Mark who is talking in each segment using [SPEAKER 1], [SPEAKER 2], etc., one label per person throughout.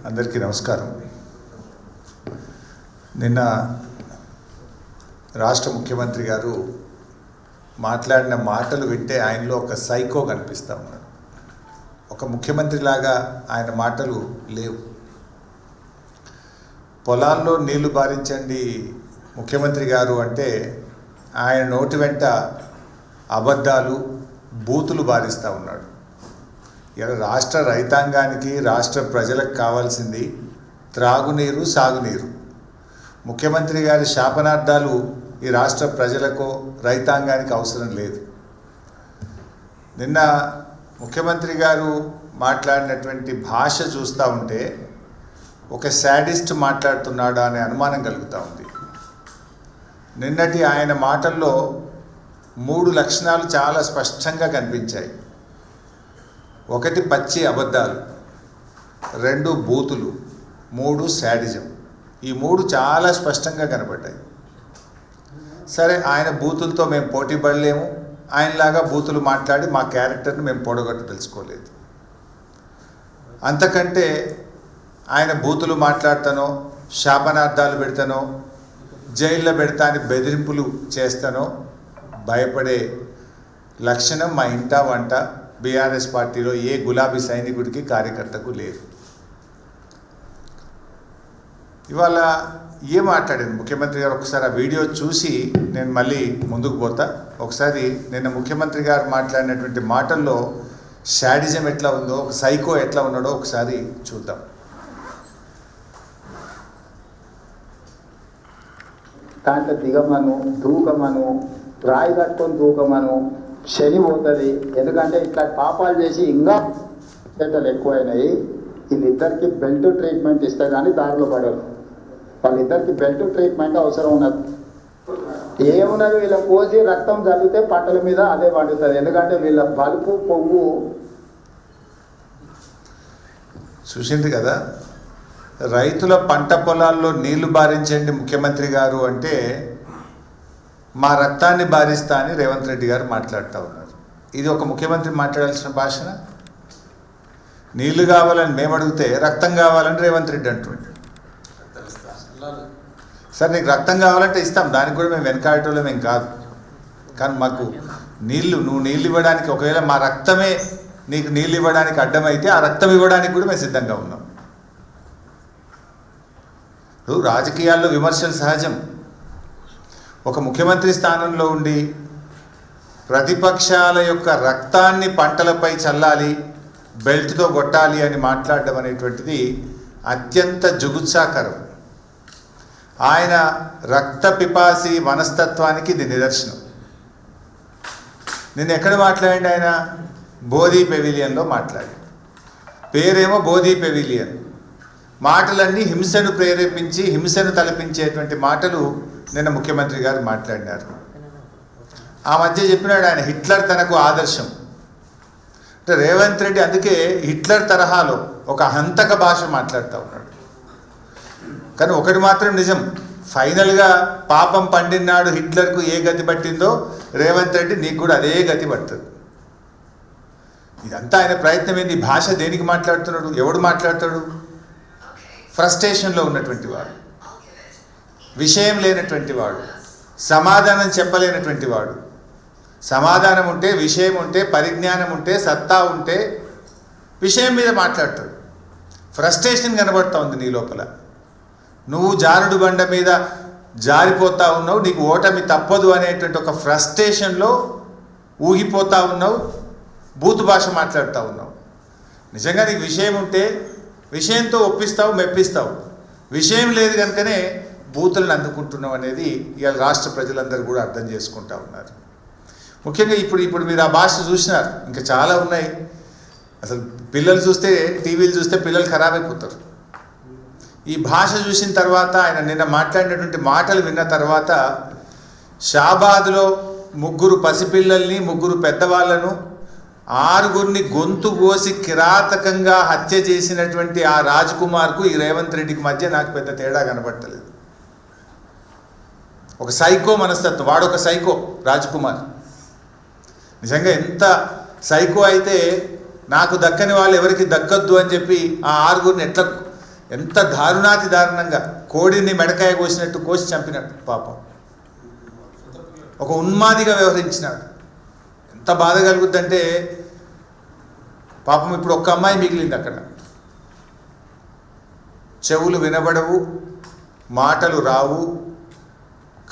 [SPEAKER 1] అందరికీ నమస్కారం. నిన్న రాష్ట్ర ముఖ్యమంత్రి గారు మాట్లాడిన మాటలు వింటే ఆయనలో ఒక సైకో కనిపిస్తూ ఉన్నాడు. ఒక ముఖ్యమంత్రిలాగా ఆయన మాటలు లేవు. పొలాల్లో నీళ్లు బారించండి ముఖ్యమంత్రి గారు అంటే ఆయన నోటి వెంట అబద్ధాలు బూతులు బారిస్తూ ఉన్నాడు. ఇలా రాష్ట్ర రైతాంగానికి రాష్ట్ర ప్రజలకు కావాల్సింది త్రాగునీరు, సాగునీరు. ముఖ్యమంత్రి గారి శాపనార్థాలు ఈ రాష్ట్ర ప్రజలకు రైతాంగానికి అవసరం లేదు. నిన్న ముఖ్యమంత్రి గారు మాట్లాడినటువంటి భాష చూస్తూ ఉంటే ఒక శాడిస్ట్ మాట్లాడుతున్నాడా అనే అనుమానం కలుగుతూ ఉంది. నిన్నటి ఆయన మాటల్లో 3 లక్షణాలు చాలా స్పష్టంగా కనిపించాయి. 1 పచ్చి అబద్ధాలు, 2 బూతులు, 3 శాడిజం. ఈ 3 చాలా స్పష్టంగా కనబడ్డాయి. సరే, ఆయన బూతులతో మేము పోటీ పడలేము, ఆయనలాగా బూతులు మాట్లాడి మా క్యారెక్టర్ని మేము పొడగొట్టు తెలుసుకోలేదు. అంతకంటే ఆయన బూతులు మాట్లాడతానో, శాపనార్థాలు పెడతానో, జైల్లో పెడతా అని బెదిరింపులు చేస్తానో భయపడే లక్షణం మా ఇంట వంట బీఆర్ఎస్ పార్టీలో ఏ గులాబీ సైనికుడికి, కార్యకర్తకు లేదు. ఇవాళ ఏం మాట్లాడింది ముఖ్యమంత్రి గారు ఒకసారి ఆ వీడియో చూసి నేను మళ్ళీ ముందుకు పోతా. ఒకసారి నిన్న ముఖ్యమంత్రి గారు మాట్లాడినటువంటి మాటల్లో శాడిజం ఎట్లా ఉందో, ఒక సైకో ఎట్లా ఉన్నాడో ఒకసారి చూద్దాం.
[SPEAKER 2] దాంట్లో దిగమను, దూకమను, రాయి కట్టుకొని దూకమను, శని పోతుంది. ఎందుకంటే ఇట్లా పాపాలు చేసి ఇంకా చెట్టలు ఎక్కువైనాయి. వీళ్ళిద్దరికి బెల్ట్ ట్రీట్మెంట్ ఇస్తే కానీ దారిలో పడరు. వాళ్ళిద్దరికి బెల్ట్ ట్రీట్మెంట్ అవసరం ఉన్నది. ఏమున్నది, వీళ్ళ కోసి రక్తం చల్లితే పంటల మీద అదే పండుతుంది. ఎందుకంటే వీళ్ళ బలుపు పొవ్వు
[SPEAKER 1] చూసింది కదా. రైతుల పంట పొలాల్లో నీళ్లు బారించండి ముఖ్యమంత్రి గారు అంటే మా రక్తాన్ని బారిస్తా అని రేవంత్ రెడ్డి గారు మాట్లాడుతూ ఉన్నారు. ఇది ఒక ముఖ్యమంత్రి మాట్లాడాల్సిన భాషన? నీళ్లు కావాలని మేము అడిగితే రక్తం కావాలని రేవంత్ రెడ్డి అంటుండే. సార్, నీకు రక్తం కావాలంటే ఇస్తాం, దానికి కూడా మేము వెనకాడటంలో మేము కాదు. కానీ మాకు నువ్వు నీళ్ళు ఇవ్వడానికి, ఒకవేళ మా రక్తమే నీకు నీళ్ళు ఇవ్వడానికి అడ్డమైతే ఆ రక్తం ఇవ్వడానికి కూడా మేము సిద్ధంగా ఉన్నాం. ఇప్పుడు రాజకీయాల్లో విమర్శలు సహజం. ఒక ముఖ్యమంత్రి స్థానంలో ఉండి ప్రతిపక్షాల యొక్క రక్తాన్ని పంటలపై చల్లాలి, బెల్ట్తో కొట్టాలి అని మాట్లాడడం అనేటువంటిది అత్యంత జుగుత్సాకరం. ఆయన రక్త పిపాసి మనస్తత్వానికి ఇది నిదర్శనం. నేను ఎక్కడ మాట్లాడండి, ఆయన బోధి పెవిలియన్లో మాట్లాడి, పేరేమో బోధి పెవిలియన్. మాటలన్నీ హింసను ప్రేరేపించి హింసను తలపించేటువంటి మాటలు నిన్న ముఖ్యమంత్రి గారు మాట్లాడినారు. ఆ మధ్య చెప్పినాడు ఆయన హిట్లర్ తనకు ఆదర్శం అంటే. రేవంత్ రెడ్డి అందుకే హిట్లర్ తరహాలో ఒక హంతక భాష మాట్లాడుతూ ఉన్నాడు. కానీ ఒకటి మాత్రం నిజం, ఫైనల్గా పాపం పండినాడు హిట్లర్కు ఏ గతి పట్టిందో రేవంత్ రెడ్డి నీకు కూడా అదే గతి పడుతుంది. ఇదంతా ఆయన ప్రయత్నం ఏంది? భాష దేనికి మాట్లాడుతున్నాడు? ఎవడు మాట్లాడతాడు? ఫ్రస్ట్రేషన్లో ఉన్నటువంటి వాడు, విషయం లేనటువంటి వాడు, సమాధానం చెప్పలేనటువంటి వాడు. సమాధానం ఉంటే, విషయం ఉంటే, పరిజ్ఞానం ఉంటే, సత్తా ఉంటే విషయం మీద మాట్లాడతాడు. ఫ్రస్ట్రేషన్ కనబడుతూ ఉంది నీ లోపల. నువ్వు జారుడు బండ మీద జారిపోతూ ఉన్నావు, నీకు ఓటమి తప్పదు అనేటువంటి ఒక ఫ్రస్ట్రేషన్లో ఊగిపోతూ ఉన్నావు, బూతు భాష మాట్లాడుతూ ఉన్నావు. నిజంగా నీకు విషయం ఉంటే విషయంతో ఒప్పిస్తావు, మెప్పిస్తావు. విషయం లేదు కనుకనే బూతులను అందుకుంటున్నావు అనేది ఇవాళ రాష్ట్ర ప్రజలందరూ కూడా అర్థం చేసుకుంటూ ఉన్నారు. ముఖ్యంగా ఇప్పుడు మీరు ఆ భాష చూసినారు, ఇంకా చాలా ఉన్నాయి. అసలు పిల్లలు చూస్తే, టీవీలు చూస్తే పిల్లలు ఖరాబ్ అయిపోతారు. ఈ భాష చూసిన తర్వాత, ఆయన నిన్న మాట్లాడినటువంటి మాటలు విన్న తర్వాత, షాబాద్లో 3 పసిపిల్లల్ని, 3 పెద్దవాళ్లను, 6గురిని గొంతు కోసి కిరాతకంగా హత్య చేసినటువంటి ఆ రాజ్ కుమార్కు ఈ రేవంత్ రెడ్డికి మధ్య నాకు పెద్ద తేడా కనబడతలేదు. ఒక సైకో మనస్తత్వం, వాడొక సైకో రాజ్ కుమార్. నిజంగా ఎంత సైకో అయితే నాకు దక్కని వాళ్ళు ఎవరికి దక్కద్దు అని చెప్పి ఆ 6గురిని ఎట్లా ఎంత దారుణాతి దారుణంగా కోడిని మెడకాయ కోసినట్టు కోసి చంపినట్టు పాపం. ఒక ఉన్మాదిగా వ్యవహరించినాడు. ఎంత బాధ కలుగుద్దంటే పాపం ఇప్పుడు ఒక్క అమ్మాయి మిగిలింది అక్కడ. చెవులు వినబడవు, మాటలు రావు,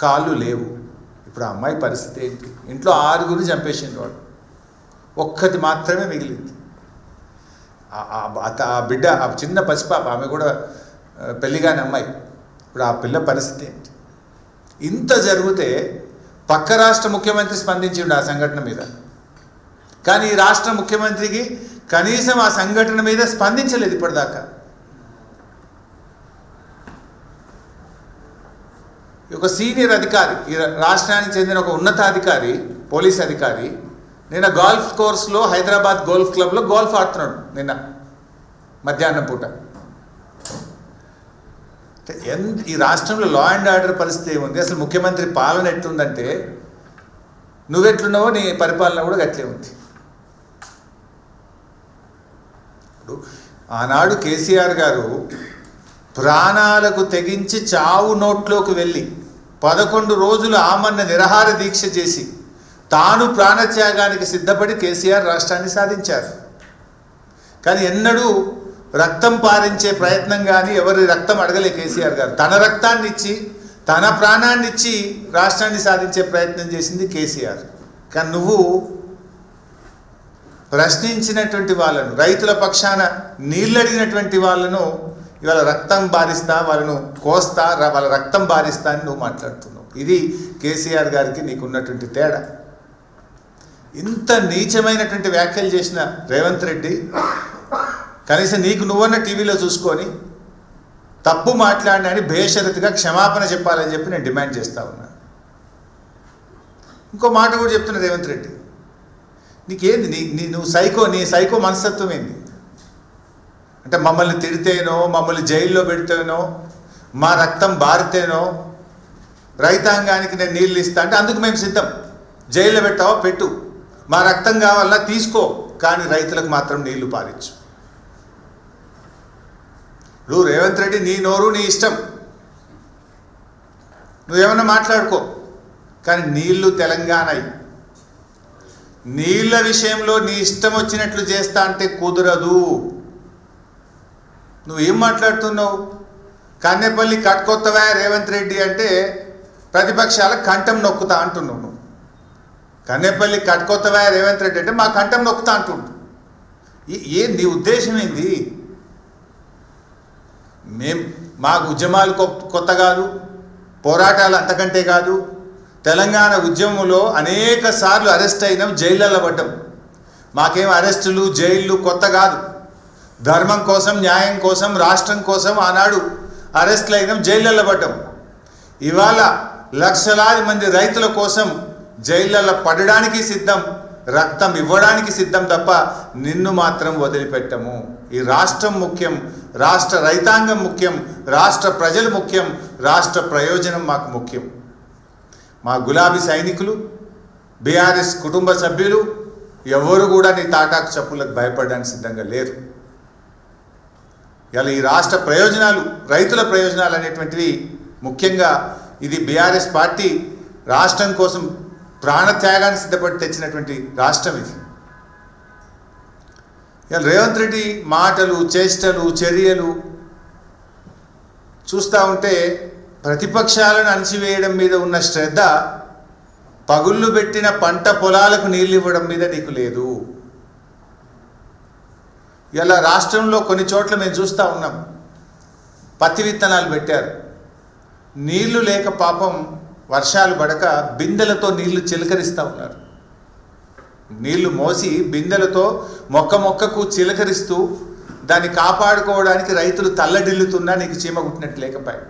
[SPEAKER 1] కాళ్ళు లేవు. ఇప్పుడు ఆ అమ్మాయి పరిస్థితి ఏంటి? ఇంట్లో 6 చంపేసిండు వాడు, ఒక్కటి మాత్రమే మిగిలింది. ఆ బిడ్డ, ఆ చిన్న పసిపాప, ఆమె కూడా పెళ్ళిగాని అమ్మాయి. ఇప్పుడు ఆ పిల్ల పరిస్థితి ఏంటి? ఇంత జరిగితే పక్క రాష్ట్ర ముఖ్యమంత్రి స్పందించిండు ఆ సంఘటన మీద, కానీ ఈ రాష్ట్ర ముఖ్యమంత్రికి కనీసం ఆ సంఘటన మీద స్పందించలేదు ఇప్పటిదాకా. ఒక సీనియర్ అధికారి, ఈ రాష్ట్రానికి చెందిన ఒక ఉన్నతాధికారి, పోలీస్ అధికారి, నిన్న గోల్ఫ్ కోర్స్లో హైదరాబాద్ గోల్ఫ్ క్లబ్లో గోల్ఫ్ ఆడుతున్నాడు నిన్న మధ్యాహ్నం పూట. ఈ రాష్ట్రంలో లా అండ్ ఆర్డర్ పరిస్థితి ఏముంది? అసలు ముఖ్యమంత్రి పాలన ఎట్లుందంటే నువ్వెట్లున్నావో నీ పరిపాలన కూడా గట్లే ఉంది. ఇప్పుడు ఆనాడు కేసీఆర్ గారు ప్రాణాలకు తెగించి చావు నోట్లోకి వెళ్ళి 11 రోజులు ఆమరణ నిరాహార దీక్ష చేసి తాను ప్రాణత్యాగానికి సిద్ధపడి కేసీఆర్ రాష్ట్రాన్ని సాధించారు. కానీ ఎన్నడూ రక్తం పారించే ప్రయత్నం కానీ ఎవరి రక్తం అడగలే కేసీఆర్ గారు. తన రక్తాన్ని ఇచ్చి, తన ప్రాణాన్ని ఇచ్చి రాష్ట్రాన్ని సాధించే ప్రయత్నం చేసింది కేసీఆర్. కానీ నువ్వు ప్రశ్నించినటువంటి వాళ్ళను, రైతుల పక్షాన నీళ్ళడిగినటువంటి వాళ్ళను ఇవాళ రక్తం బారిస్తా, వాళ్ళను కోస్తా, వాళ్ళ రక్తం బారిస్తా అని నువ్వు మాట్లాడుతున్నావు. ఇది కేసీఆర్ గారికి నీకున్నటువంటి తేడా. ఇంత నీచమైనటువంటి వ్యాఖ్యలు చేసిన రేవంత్ రెడ్డి కనీసం నీకు నువ్వన్న టీవీలో చూసుకొని తప్పు మాట్లాడినని బేషరతుగా క్షమాపణ చెప్పాలని చెప్పి నేను డిమాండ్ చేస్తూ ఉన్నాను. ఇంకో మాట కూడా చెప్తున్నా రేవంత్ రెడ్డి, నీకేంది నీ సైకో మనస్తత్వం ఏంది? అంటే మమ్మల్ని తిడితేనో, మమ్మల్ని జైల్లో పెడితేనో, మా రక్తం బారితేనో రైతాంగానికి నేను నీళ్ళు ఇస్తా అంటే అందుకు మేము సిద్ధం. జైల్లో పెట్టావో పెట్టు, మా రక్తం కావాలన్నా తీసుకో, కానీ రైతులకు మాత్రం నీళ్లు పారించు. ఇప్పుడు రేవంత్ రెడ్డి నీ నోరు నీ ఇష్టం, నువ్వేమన్నా మాట్లాడుకో, కానీ నీళ్లు తెలంగాణ. నీళ్ల విషయంలో నీ ఇష్టం వచ్చినట్లు చేస్తా అంటే కుదరదు. నువ్వేం మాట్లాడుతున్నావు? కన్నెపల్లి కట్టుకొత్తవా రేవంత్ రెడ్డి అంటే ప్రతిపక్షాల కంఠం నొక్కుతా అంటున్నావు. నువ్వు కన్నెపల్లి కట్టుకొత్తవా రేవంత్ రెడ్డి అంటే మా కంఠం నొక్కుతా అంటుండు. నీ ఉద్దేశం ఏంది? మాకు ఉద్యమాలు కొత్త కాదు, పోరాటాలు అంతకంటే కాదు. తెలంగాణ ఉద్యమంలో అనేక సార్లు అరెస్ట్ అయినాం, జైళ్ళల్లో పడ్డాం. మాకేం అరెస్టులు జైళ్ళు కొత్త కాదు. ధర్మం కోసం, న్యాయం కోసం, రాష్ట్రం కోసం ఆనాడు అరెస్టులు అయినాం, జైళ్ళల్లో పడ్డాం. ఇవాళ లక్షలాది మంది రైతుల కోసం జైళ్ళల్లో పడడానికి సిద్ధం, రక్తం ఇవ్వడానికి సిద్ధం తప్ప నిన్ను మాత్రం వదిలిపెట్టము. ఈ రాష్ట్రం ముఖ్యం, రాష్ట్ర రైతాంగం ముఖ్యం, రాష్ట్ర ప్రజలు ముఖ్యం, రాష్ట్ర ప్రయోజనం మాకు ముఖ్యం. మా గులాబీ సైనికులు, బీఆర్ఎస్ కుటుంబ సభ్యులు ఎవరు కూడా నీ తాటాకు చప్పులకు భయపడడానికి సిద్ధంగా లేరు. ఇలా ఈ రాష్ట్ర ప్రయోజనాలు, రైతుల ప్రయోజనాలు అనేటువంటివి ముఖ్యంగా ఇది బీఆర్ఎస్ పార్టీ రాష్ట్రం కోసం ప్రాణత్యాగాన్ని సిద్ధపడి తెచ్చినటువంటి రాష్ట్రం ఇది. ఇలా రేవంత్ రెడ్డి మాటలు, చేష్టలు, చర్యలు చూస్తూ ఉంటే ప్రతిపక్షాలను అణచివేయడం మీద ఉన్న శ్రద్ధ పగుళ్ళు పెట్టిన పంట పొలాలకు నీళ్ళు ఇవ్వడం మీద నీకు లేదు. ఇలా రాష్ట్రంలో కొన్ని చోట్ల మేము చూస్తూ ఉన్నాం, పత్తి విత్తనాలు పెట్టారు, నీళ్లు లేక పాపం వర్షాలు పడక బిందెలతో నీళ్లు చిలకరిస్తూ ఉన్నారు. నీళ్లు మోసి బిందెలతో మొక్కకు చిలకరిస్తూ దాన్ని కాపాడుకోవడానికి రైతులు తల్లడిల్లుతున్నా నీకు చీమ కుట్టినట్టు లేకపోయాయి.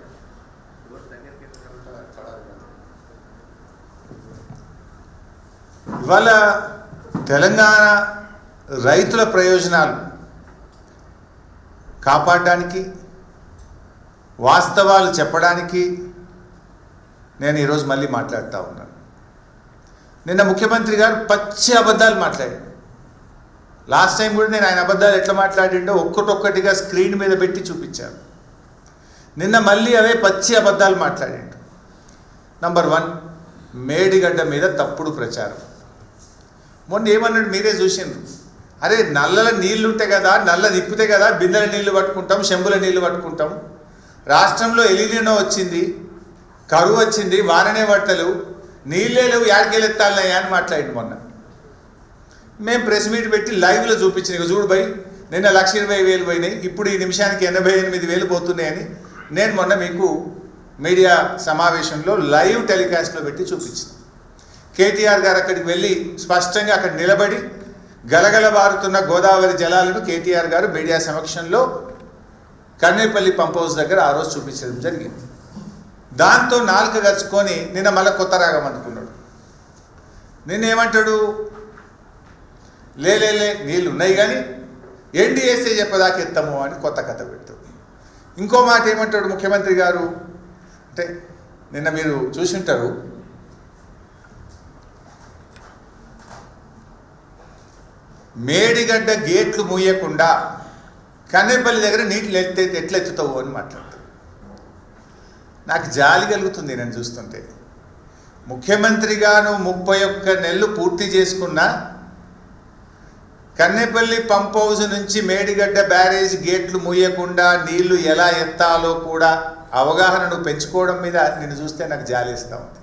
[SPEAKER 1] ఇవాళ తెలంగాణ రైతుల ప్రయోజనాలు కాపాడడానికి, వాస్తవాలు చెప్పడానికి నేను ఈరోజు మళ్ళీ మాట్లాడుతూ ఉన్నాను. నిన్న ముఖ్యమంత్రి గారు పచ్చి అబద్ధాలు మాట్లాడారు. లాస్ట్ టైం కూడా నేను ఆయన అబద్ధాలు ఎట్లా మాట్లాడిండో ఒక్కటొక్కటిగా స్క్రీన్ మీద పెట్టి చూపించాను. నిన్న మళ్ళీ అవే పచ్చి అబద్ధాలు మాట్లాడాడు. నంబర్ 1, మేడిగడ్డ మీద తప్పుడు ప్రచారం. మొన్న ఏమన్నాడు మీరే చూసిండ్రు. అరే నల్లల నీళ్లు ఉంటాయి కదా, నల్ల తిప్పితే కదా బిందెల నీళ్లు పట్టుకుంటాం, చెంబుల నీళ్లు పట్టుకుంటాం. రాష్ట్రంలో ఎలినినో వచ్చింది, కరువు వచ్చింది, వాననే పట్టలు, నీళ్ళే లేవు, యాడికెళ్ళెత్తాలయ్యా అని మాట్లాడి మొన్న. మేము ప్రెస్ మీట్ పెట్టి లైవ్లో చూపించిన చూడు భయ్, నిన్న 1,20,000 పోయినాయి, ఇప్పుడు ఈ నిమిషానికి 88,000 పోతున్నాయని నేను మొన్న మీకు మీడియా సమావేశంలో లైవ్ టెలికాస్ట్లో పెట్టి చూపించిన. కేటీఆర్ గారు అక్కడికి వెళ్ళి స్పష్టంగా అక్కడ నిలబడి గలగలబారుతున్న గోదావరి జలాలను కేటీఆర్ గారు మీడియా సమక్షంలో కన్నేపల్లి పంప్ హౌస్ దగ్గర ఆ రోజు చూపించడం జరిగింది. దాంతో నాలుక గరుచుకొని నిన్న మళ్ళీ కొత్త రాగం అనుకున్నాడు. నిన్నేమంటాడు, లే నీళ్ళు ఉన్నాయి కానీ ఎన్డీఎస్ఏ చెప్పదాకా ఎత్తాము అని కొత్త కథ పెడతాడు. ఇంకో మాట ఏమంటాడు ముఖ్యమంత్రి గారు అంటే, నిన్న మీరు చూసింటారు, మేడిగడ్డ గేట్లు మూయకుండా కన్నేపల్లి దగ్గర నీళ్ళు ఎట్లా ఎత్తుతావు అని మాట్లాడతాడు. నాకు జాలి కలుగుతుంది నేను చూస్తుంటే. ముఖ్యమంత్రిగాను 31 నెలలు పూర్తి చేసుకున్న కన్నేపల్లి పంప్ హౌస్ నుంచి మేడిగడ్డ బ్యారేజ్ గేట్లు మూయకుండా నీళ్లు ఎలా ఎత్తాలో కూడా అవగాహనను పెంచుకోవడం మీద నిన్ను చూస్తే నాకు జాలిస్తూ ఉంది.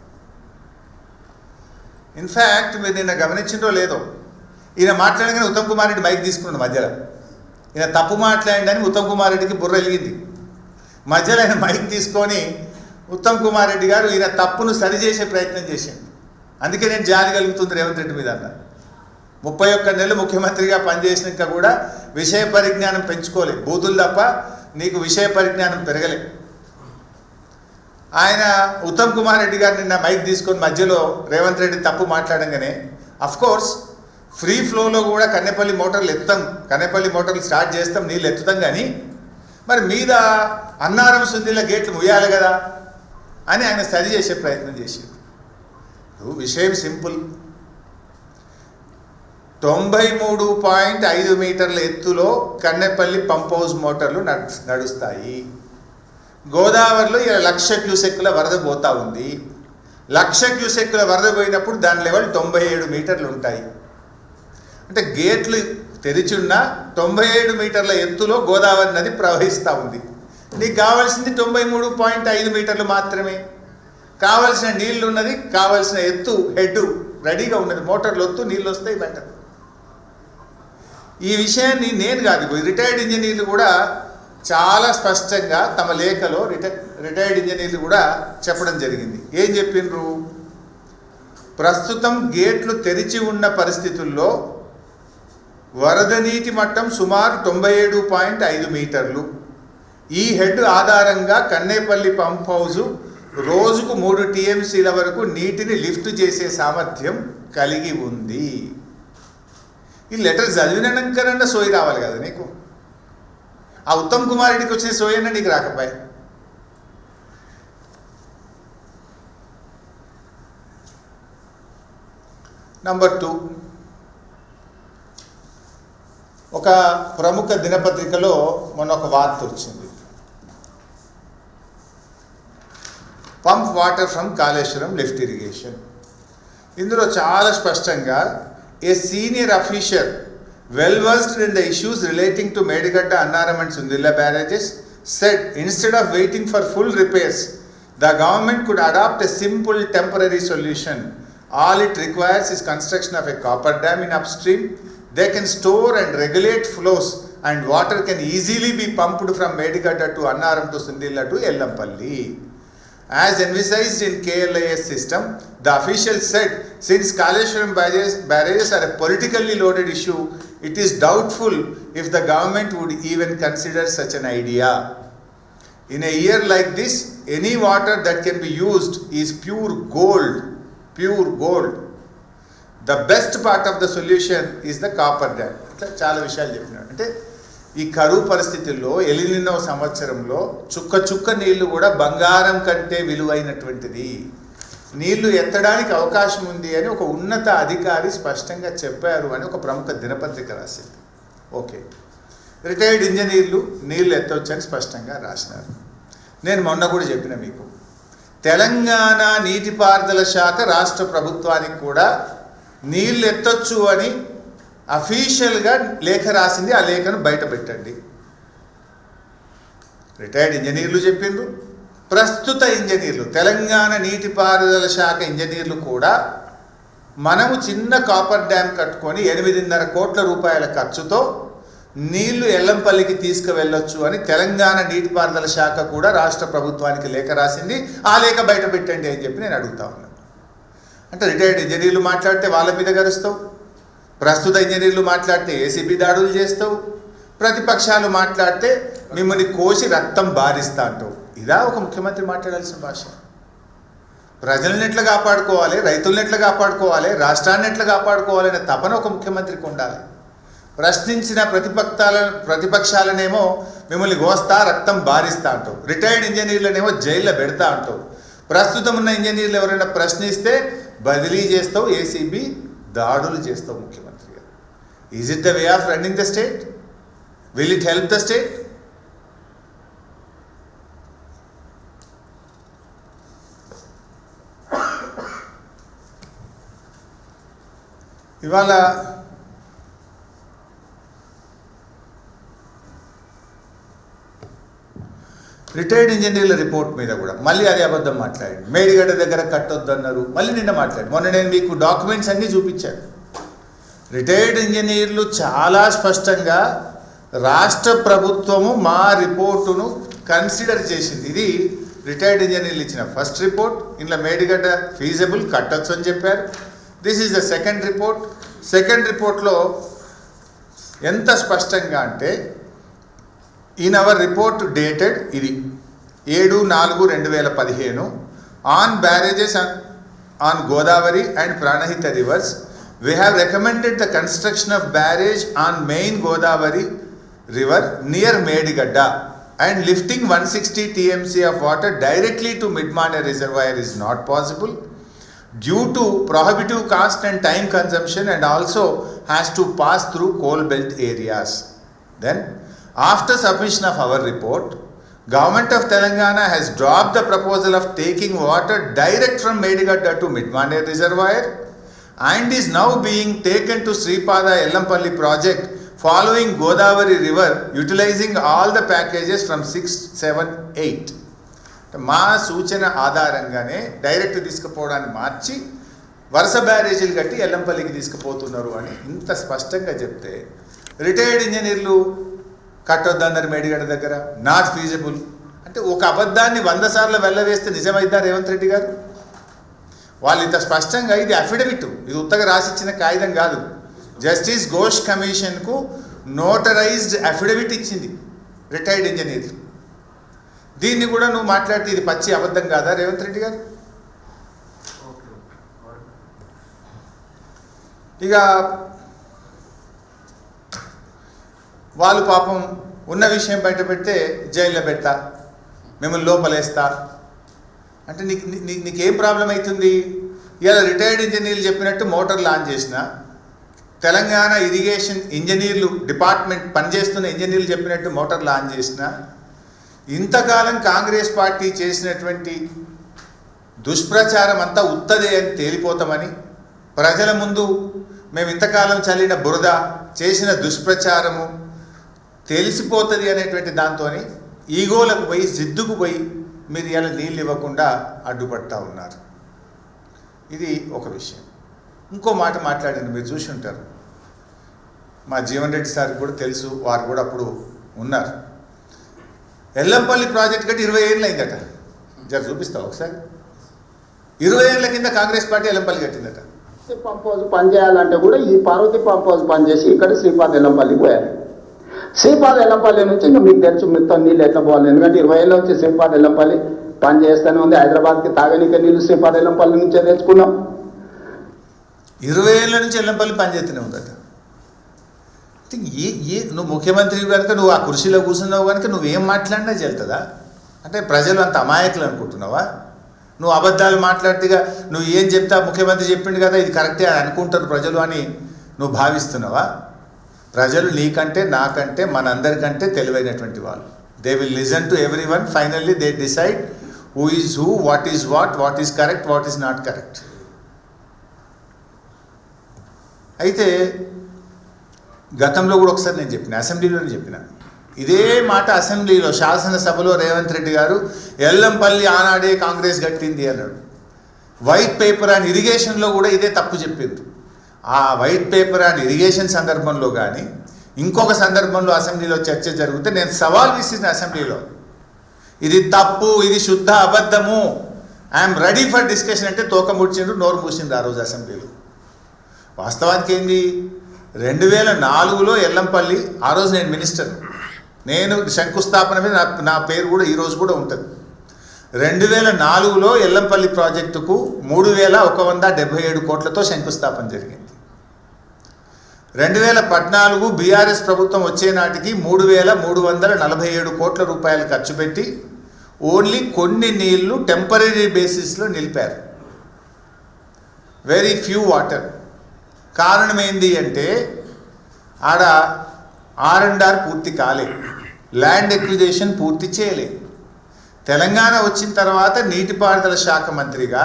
[SPEAKER 1] ఇన్ఫ్యాక్ట్ మీరు నిన్న గమనించిందో లేదో, ఈయన మాట్లాడగానే ఉత్తమ్ కుమార్ రెడ్డి మైక్ తీసుకున్నాడు మధ్యలో. ఈయన తప్పు మాట్లాడిందని ఉత్తమ్ కుమార్ రెడ్డికి బుర్ర వెలిగింది. మధ్యలో ఆయన మైక్ తీసుకొని ఉత్తమ్ కుమార్ రెడ్డి గారు ఈయన తప్పును సరిచేసే ప్రయత్నం చేశాడు. అందుకే నేను జాలి కలుగుతుంది రేవంత్ రెడ్డి మీద అన్న. 31 నెలలు ముఖ్యమంత్రిగా పనిచేసినాక కూడా విషయ పరిజ్ఞానం పెంచుకోలే, బూతులు తప్ప నీకు విషయ పరిజ్ఞానం పెరగలే. ఆయన ఉత్తమ్ కుమార్ రెడ్డి గారు నిన్న మైక్ తీసుకొని మధ్యలో రేవంత్ రెడ్డి తప్పు మాట్లాడంగానే, అఫ్కోర్స్ ఫ్రీ ఫ్లోలో కూడా కన్నేపల్లి మోటార్లు ఎత్తాం, కన్నేపల్లి మోటార్లు స్టార్ట్ చేస్తాం, నీళ్ళు ఎత్తుతాం, కానీ మరి మీద అన్నారం సుందిల గేట్లు ముయ్యాలి కదా అని ఆయన సరి చేసే ప్రయత్నం చేశారు. విషయం సింపుల్. 93.5 మీటర్ల ఎత్తులో కన్నేపల్లి పంప్ హౌస్ మోటార్లు నడుస్తాయి. గోదావరిలో ఇలా 1,00,000 క్యూసెక్కుల వరద పోతా ఉంది. 1,00,000 క్యూసెక్కుల వరద పోయినప్పుడు దాని లెవెల్ 97 మీటర్లు ఉంటాయి. అంటే గేట్లు తెరిచి ఉన్న 97 మీటర్ల ఎత్తులో గోదావరి నది ప్రవహిస్తూ ఉంది. నీకు కావాల్సింది 93.5 మీటర్లు మాత్రమే. కావలసిన నీళ్లు ఉన్నది, కావలసిన ఎత్తు హెడ్ రెడీగా ఉన్నది, మోటార్లు వస్తూ నీళ్ళు వస్తాయి బెటర్. ఈ విషయాన్ని నేను కాదు, రిటైర్డ్ ఇంజనీర్లు కూడా చాలా స్పష్టంగా తమ లేఖలో రిటైర్డ్ ఇంజనీర్లు కూడా చెప్పడం జరిగింది. ఏం చెప్పిండ్రు, ప్రస్తుతం గేట్లు తెరిచి ఉన్న పరిస్థితుల్లో వరద నీటి మట్టం సుమారు 97.5 మీటర్లు. ఈ హెడ్ ఆధారంగా కన్నేపల్లి పంప్ హౌజు రోజుకు 3 టీఎంసీల వరకు నీటిని లిఫ్ట్ చేసే సామర్థ్యం కలిగి ఉంది. ఈ లెటర్ చదివినాకన్నా సోయి రావాలి కదా నీకు. ఆ ఉత్తమ్ కుమార్ రెడ్డికి వచ్చిన సోయి అన్న నీకు రాకపోయా. నంబర్ 2, ఒక ప్రముఖ దినపత్రికలో మొన్న ఒక వార్త వచ్చింది. Pump water from Kaleshwaram lift irrigation. ఇందులో చాలా స్పష్టంగా a senior official well versed in the issues relating to Medigadda, Annaram and Sundilla barrages said instead of waiting for full repairs, the government could adopt a simple temporary solution. All it requires is construction of a copper dam in upstream. They can store and regulate flows and water can easily be pumped from Medigadda to Annaram to Sundilla to Ellampalli. As envisaged in KLIS system, the official said, since Kaleshwaram barrages are a politically loaded issue, it is doubtful if the government would even consider such an idea. In a year like this, any water that can be used is pure gold. Pure gold. The best part of the solution is the copper dam. చాలా విషయాలు చెప్పినాడు. అంటే ఈ కరువు పరిస్థితుల్లో El Niño సంవత్సరంలో చుక్క నీళ్లు కూడా బంగారం కంటే విలువైనటువంటిది, నీళ్లు ఎత్తడానికి అవకాశం ఉంది అని ఒక ఉన్నత అధికారి స్పష్టంగా చెప్పారు అని ఒక ప్రముఖ దినపత్రిక రాసింది. ఓకే, రిటైర్డ్ ఇంజనీర్లు నీళ్లు ఎత్తవచ్చని స్పష్టంగా రాసినారు. నేను మొన్న కూడా చెప్పిన మీకు, తెలంగాణ నీటిపారుదల శాఖ రాష్ట్ర ప్రభుత్వానికి కూడా నీళ్ళు ఎత్తొచ్చు అని అఫీషియల్గా లేఖ రాసింది. ఆ లేఖను బయట పెట్టండి. రిటైర్డ్ ఇంజనీర్లు చెప్పిండ్రు, ప్రస్తుత ఇంజనీర్లు, తెలంగాణ నీటిపారుదల శాఖ ఇంజనీర్లు కూడా మనము చిన్న కాపర్ డ్యామ్ కట్టుకొని 8.5 కోట్ల రూపాయల ఖర్చుతో నీళ్లు ఎల్లంపల్లికి తీసుకువెళ్ళొచ్చు అని తెలంగాణ నీటిపారుదల శాఖ కూడా రాష్ట్ర ప్రభుత్వానికి లేఖ రాసింది. ఆ లేఖ బయట పెట్టండి అని చెప్పి నేను అడుగుతా ఉన్నాను. అంటే రిటైర్డ్ ఇంజనీర్లు మాట్లాడితే వాళ్ళ మీద గరుస్తావు, ప్రస్తుత ఇంజనీర్లు మాట్లాడితే ఏసీబీ దాడులు చేస్తావు, ప్రతిపక్షాలు మాట్లాడితే మిమ్మల్ని కోసి రక్తం బారిస్తా అంటావు. ఇదా ఒక ముఖ్యమంత్రి మాట్లాడాల్సిన భాష? ప్రజలను ఎట్లా కాపాడుకోవాలి, రైతులను ఎట్లా కాపాడుకోవాలి, రాష్ట్రాన్ని ఎట్లా కాపాడుకోవాలి అనే తపన ఒక ముఖ్యమంత్రికి ఉండాలి. ప్రశ్నించిన ప్రతిపక్షాలనేమో మిమ్మల్ని కోస్తా రక్తం బారిస్తా అంటావు, రిటైర్డ్ ఇంజనీర్లనేమో జైల్లో పెడతా అంటావు, ప్రస్తుతం ఉన్న ఇంజనీర్లు ఎవరైనా ప్రశ్నిస్తే బదిలీ చేస్తావు, ఏసీబీ దాడులు చేస్తావు. ముఖ్యమంత్రిగా is it the way of running the state? Will it help the state? ఇవాళ రిటైర్డ్ ఇంజనీర్ల రిపోర్ట్ మీద కూడా మళ్ళీ అదే అబద్ధం మాట్లాడి, మేడిగడ్డ దగ్గర కట్టొద్దు అన్నారు, మళ్ళీ నిన్న మాట్లాడి, మొన్న నేను మీకు డాక్యుమెంట్స్ అన్నీ చూపించాను. రిటైర్డ్ ఇంజనీర్లు చాలా స్పష్టంగా రాష్ట్ర ప్రభుత్వము మా రిపోర్టును కన్సిడర్ చేసింది. ఇది రిటైర్డ్ ఇంజనీర్లు ఇచ్చిన ఫస్ట్ రిపోర్ట్. ఇంట్లో మేడిగడ్డ ఫీజబుల్, కట్టొచ్చు అని చెప్పారు. This is the second report. Second రిపోర్ట్లో ఎంత స్పష్టంగా అంటే, ఇన్ అవర్ రిపోర్ట్ డేటెడ్ ఇది 7/4/2015 on barrages on Godavari and Pranahita reverse we have recommended the construction of barrage on main Godavari river near Medigadda and lifting 160 TMC of water directly to Midmane reservoir is not possible due to prohibitive cost and time consumption and also has to pass through coal belt areas. Then after submission of our report, Government of Telangana has dropped the proposal of taking water direct from Medigadda to Midmane reservoir and is now being taken to Sripada Ellampalli project following Godavari river utilizing all the packages from 6, 7, 8. మా సూచన ఆధారంగానే direct తీసుకుపోవడాన్ని మార్చి వరుస బ్యారేజీలు కట్టి ఎల్లంపల్లికి తీసుకుపోతున్నారు అని ఇంత స్పష్టంగా చెప్తే, retired ఇంజనీర్లు కట్టొద్దన్నారు మేడిగడ్డ దగ్గర, నాట్ ఫీజిబుల్ అంటే ఒక అబద్ధాన్ని 100 సార్లు వెళ్ళవేస్తే నిజమైద్దా రేవంత్ రెడ్డి గారు? వాళ్ళు ఇంత స్పష్టంగా, ఇది అఫిడవిట్, ఇది ఉత్తగా రాసిచ్చిన కాగితం కాదు, జస్టిస్ ఘోష్ కమిషన్కు నోటరైజ్డ్ అఫిడవిట్ ఇచ్చింది రిటైర్డ్ ఇంజనీర్. దీన్ని కూడా నువ్వు మాట్లాడితే ఇది పచ్చి అబద్ధం కాదా రేవంత్ రెడ్డి గారు? ఇక వాళ్ళు పాపం ఉన్న విషయం బయట పెడితే జైల్లో పెడతా, మిమ్మల్ని లోపలేస్తా అంటే నీకేం ప్రాబ్లం అవుతుంది? ఇలా రిటైర్డ్ ఇంజనీర్లు చెప్పినట్టు మోటార్ లాంచ్ చేసిన, తెలంగాణ ఇరిగేషన్ ఇంజనీర్లు డిపార్ట్మెంట్ పనిచేస్తున్న ఇంజనీర్లు చెప్పినట్టు మోటార్ లాంచ్ చేసిన, ఇంతకాలం కాంగ్రెస్ పార్టీ చేసినటువంటి దుష్ప్రచారం అంతా ఉత్తదే అని తేలిపోతామని, ప్రజల ముందు మేము ఇంతకాలం చల్లిన బురద, చేసిన దుష్ప్రచారము తెలిసిపోతుంది అనేటువంటి దాంతో ఈగోలకు పోయి, జిద్దుకు పోయి మీరు ఇలా నీళ్ళు ఇవ్వకుండా అడ్డుపడతా ఉన్నారు. ఇది ఒక విషయం. ఇంకో మాట మాట్లాడింది, మీరు చూసి ఉంటారు, మా జీవన్ రెడ్డి సార్ కూడా తెలుసు, వారు కూడా అప్పుడు ఉన్నారు. ఎల్లంపల్లి ప్రాజెక్ట్ కట్టి 20 ఏళ్ళు అయిందట. జర చూపిస్తావు ఒకసారి. 20 ఏళ్ళ కింద కాంగ్రెస్ పార్టీ ఎల్లంపల్లి కట్టిందట.
[SPEAKER 2] పంప్ హౌస్ పనిచేయాలంటే కూడా ఈ పార్వతి పంప్ హౌస్ పనిచేసి ఇక్కడ శ్రీపాద ఎల్లంపల్లికి పోయారు. శ్రీపాద ఎల్లంపల్లి నుంచి ఇంకా మీకు తెలుసు మొత్తం నీళ్ళు ఎట్లా పోవాలి. ఎందుకంటే 20 ఏళ్ళ వచ్చి శ్రీపాద ఎల్లంపల్లి పని చేస్తూనే ఉంది. హైదరాబాద్కి తాగనీక నీళ్ళు శ్రీపాద ఎల్లంపల్లి నుంచే తెచ్చుకున్నాం.
[SPEAKER 1] 20 ఏళ్ళ నుంచి ఎల్లంపల్లి పనిచేస్తూనే ఉందట. నువ్వు ముఖ్యమంత్రి కనుక, నువ్వు ఆ కుర్చీలో కూర్చున్నావు కనుక నువ్వేం మాట్లాడినా చెల్తుందా? అంటే ప్రజలు అంత అమాయకులు అనుకుంటున్నావా? నువ్వు అబద్ధాలు మాట్లాడితేగా నువ్వు ఏం చెప్తా, ముఖ్యమంత్రి చెప్పిండు కదా ఇది కరెక్టే అని అనుకుంటారు ప్రజలు అని నువ్వు భావిస్తున్నావా? ప్రజలు నీకంటే, నాకంటే, మనందరికంటే తెలివైనటువంటి వాళ్ళు. They will listen to every one, finally they decide who is who, what is what is correct, what is not correct. అయితే గతంలో కూడా ఒకసారి నేను చెప్పిన, అసెంబ్లీలోనే చెప్పిన ఇదే మాట. అసెంబ్లీలో శాసనసభలో రేవంత్ రెడ్డి గారు ఎల్లంపల్లి ఆనాడే కాంగ్రెస్ కట్టింది అన్నాడు. వైట్ పేపర్ అండ్ ఇరిగేషన్లో కూడా ఇదే తప్పు చెప్పింది. ఆ వైట్ పేపర్ అండ్ ఇరిగేషన్ సందర్భంలో కానీ ఇంకొక సందర్భంలో అసెంబ్లీలో చర్చ జరిగితే నేను సవాల్ విసిరిన అసెంబ్లీలో, ఇది తప్పు, ఇది శుద్ధ అబద్ధము, ఐఎమ్ రెడీ ఫర్ డిస్కషన్ అంటే తోక ముడిచిండ్రు, నోరు మూసింది ఆ రోజు అసెంబ్లీలో. వాస్తవానికి ఏంది, 2004లో ఎల్లంపల్లి, ఆ రోజు నేను మినిస్టర్, నేను శంకుస్థాపన మీద నా పేరు కూడా ఈరోజు కూడా ఉంటుంది. 2004లో ఎల్లంపల్లి ప్రాజెక్టుకు 3177 కోట్లతో శంకుస్థాపన జరిగింది. 2014 బీఆర్ఎస్ ప్రభుత్వం వచ్చే నాటికి 3347 కోట్ల రూపాయలు ఖర్చు పెట్టి ఓన్లీ కొన్ని నీళ్లు టెంపరీ బేసిస్లో నిలిపారు. Very few water. కారణం ఏంది అంటే ఆడ R&R పూర్తి కాలే, ల్యాండ్ ఎక్విజిషన్ పూర్తి చేయలే. తెలంగాణ వచ్చిన తర్వాత నీటిపారుదల శాఖ మంత్రిగా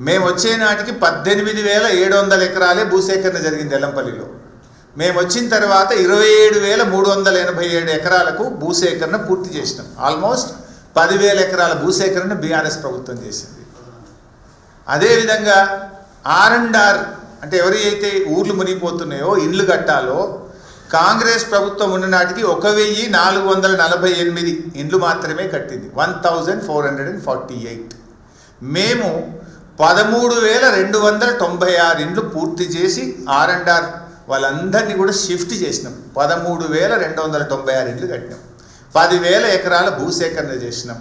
[SPEAKER 1] మేము వచ్చే నాటికి 18,700 ఎకరాలే భూసేకరణ జరిగింది ఎల్లంపల్లిలో. మేము వచ్చిన తర్వాత 27,387 ఎకరాలకు భూసేకరణ పూర్తి చేసినాం. ఆల్మోస్ట్ 10,000 ఎకరాల భూసేకరణ బీఆర్ఎస్ ప్రభుత్వం చేసింది. అదేవిధంగా R&R అంటే ఎవరైతే ఊర్లు మునిగిపోతున్నాయో, ఇండ్లు కట్టాలో, కాంగ్రెస్ ప్రభుత్వం ఉన్న నాటికి 1,448 ఇండ్లు మాత్రమే కట్టింది, 1,448. మేము 13,296 ఇండ్లు పూర్తి చేసి R&R వాళ్ళందరినీ కూడా షిఫ్ట్ చేసినాం. 13,296 ఇండ్లు కట్టినాం. 10,000 ఎకరాల భూసేకరణ చేసినాం.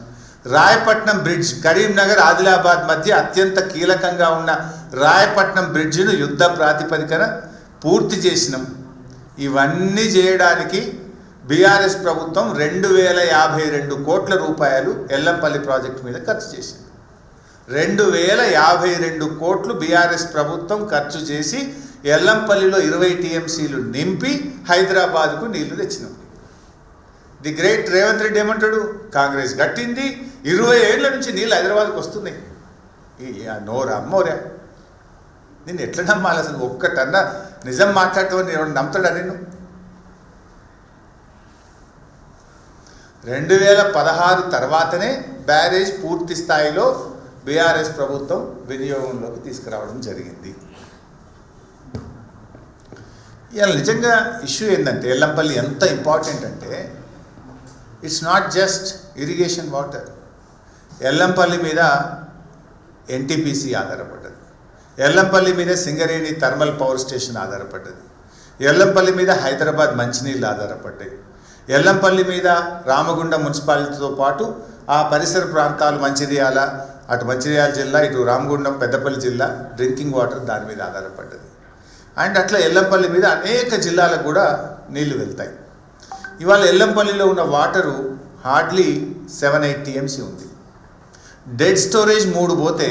[SPEAKER 1] రాయపట్నం బ్రిడ్జ్, కరీంనగర్ ఆదిలాబాద్ మధ్య అత్యంత కీలకంగా ఉన్న రాయపట్నం బ్రిడ్జ్ను యుద్ధ ప్రాతిపదికన పూర్తి చేసినాం. ఇవన్నీ చేయడానికి బీఆర్ఎస్ ప్రభుత్వం 2,052 కోట్ల రూపాయలు ఎల్లంపల్లి ప్రాజెక్టు మీద ఖర్చు చేసింది. 2,052 కోట్లు బీఆర్ఎస్ ప్రభుత్వం ఖర్చు చేసి ఎల్లంపల్లిలో 20 టీఎంసీలు నింపి హైదరాబాద్కు నీళ్లు తెచ్చినాం. ది గ్రేట్ రేవంత్ రెడ్డి ఏమంటాడు, కాంగ్రెస్ కట్టింది, 20 ఏళ్ల నుంచి నీళ్ళు హైదరాబాద్కు వస్తున్నాయి. నోరా అమ్మోరా, నేను ఎట్లా నమ్మాలి అసలు? ఒక్కటన్నా నిజం మాట్లాడతామని నేను నమ్ముతాడా? నేను 2016 తర్వాతనే బ్యారేజ్ పూర్తి స్థాయిలో బీఆర్ఎస్ ప్రభుత్వం వినియోగంలోకి తీసుకురావడం జరిగింది. ఇవాళ నిజంగా ఇష్యూ ఏంటంటే ఎల్లంపల్లి ఎంత ఇంపార్టెంట్ అంటే it's not just irrigation water. Yellampalli మీద ఎన్టీపీసీ ఆధారపడ్డది, ఎల్లంపల్లి మీద సింగరేణి థర్మల్ పవర్ స్టేషన్ ఆధారపడ్డది, ఎల్లంపల్లి మీద హైదరాబాద్ మంచినీళ్ళు ఆధారపడ్డాయి, ఎల్లంపల్లి మీద రామగుండం మున్సిపాలిటీతో పాటు ఆ పరిసర ప్రాంతాలు మంచిర్యాల, అటు మంచిర్యాల జిల్లా, ఇటు రామగుండం పెద్దపల్లి జిల్లా డ్రింకింగ్ వాటర్ దాని మీద ఆధారపడ్డది. అండ్ అట్లా ఎల్లంపల్లి మీద అనేక జిల్లాలకు కూడా నీళ్లు వెళ్తాయి. ఇవాళ ఎల్లంపల్లిలో ఉన్న వాటరు హార్డ్లీ 7-8 టీఎంసీ ఉంది. డెడ్ స్టోరేజ్ 3 పోతే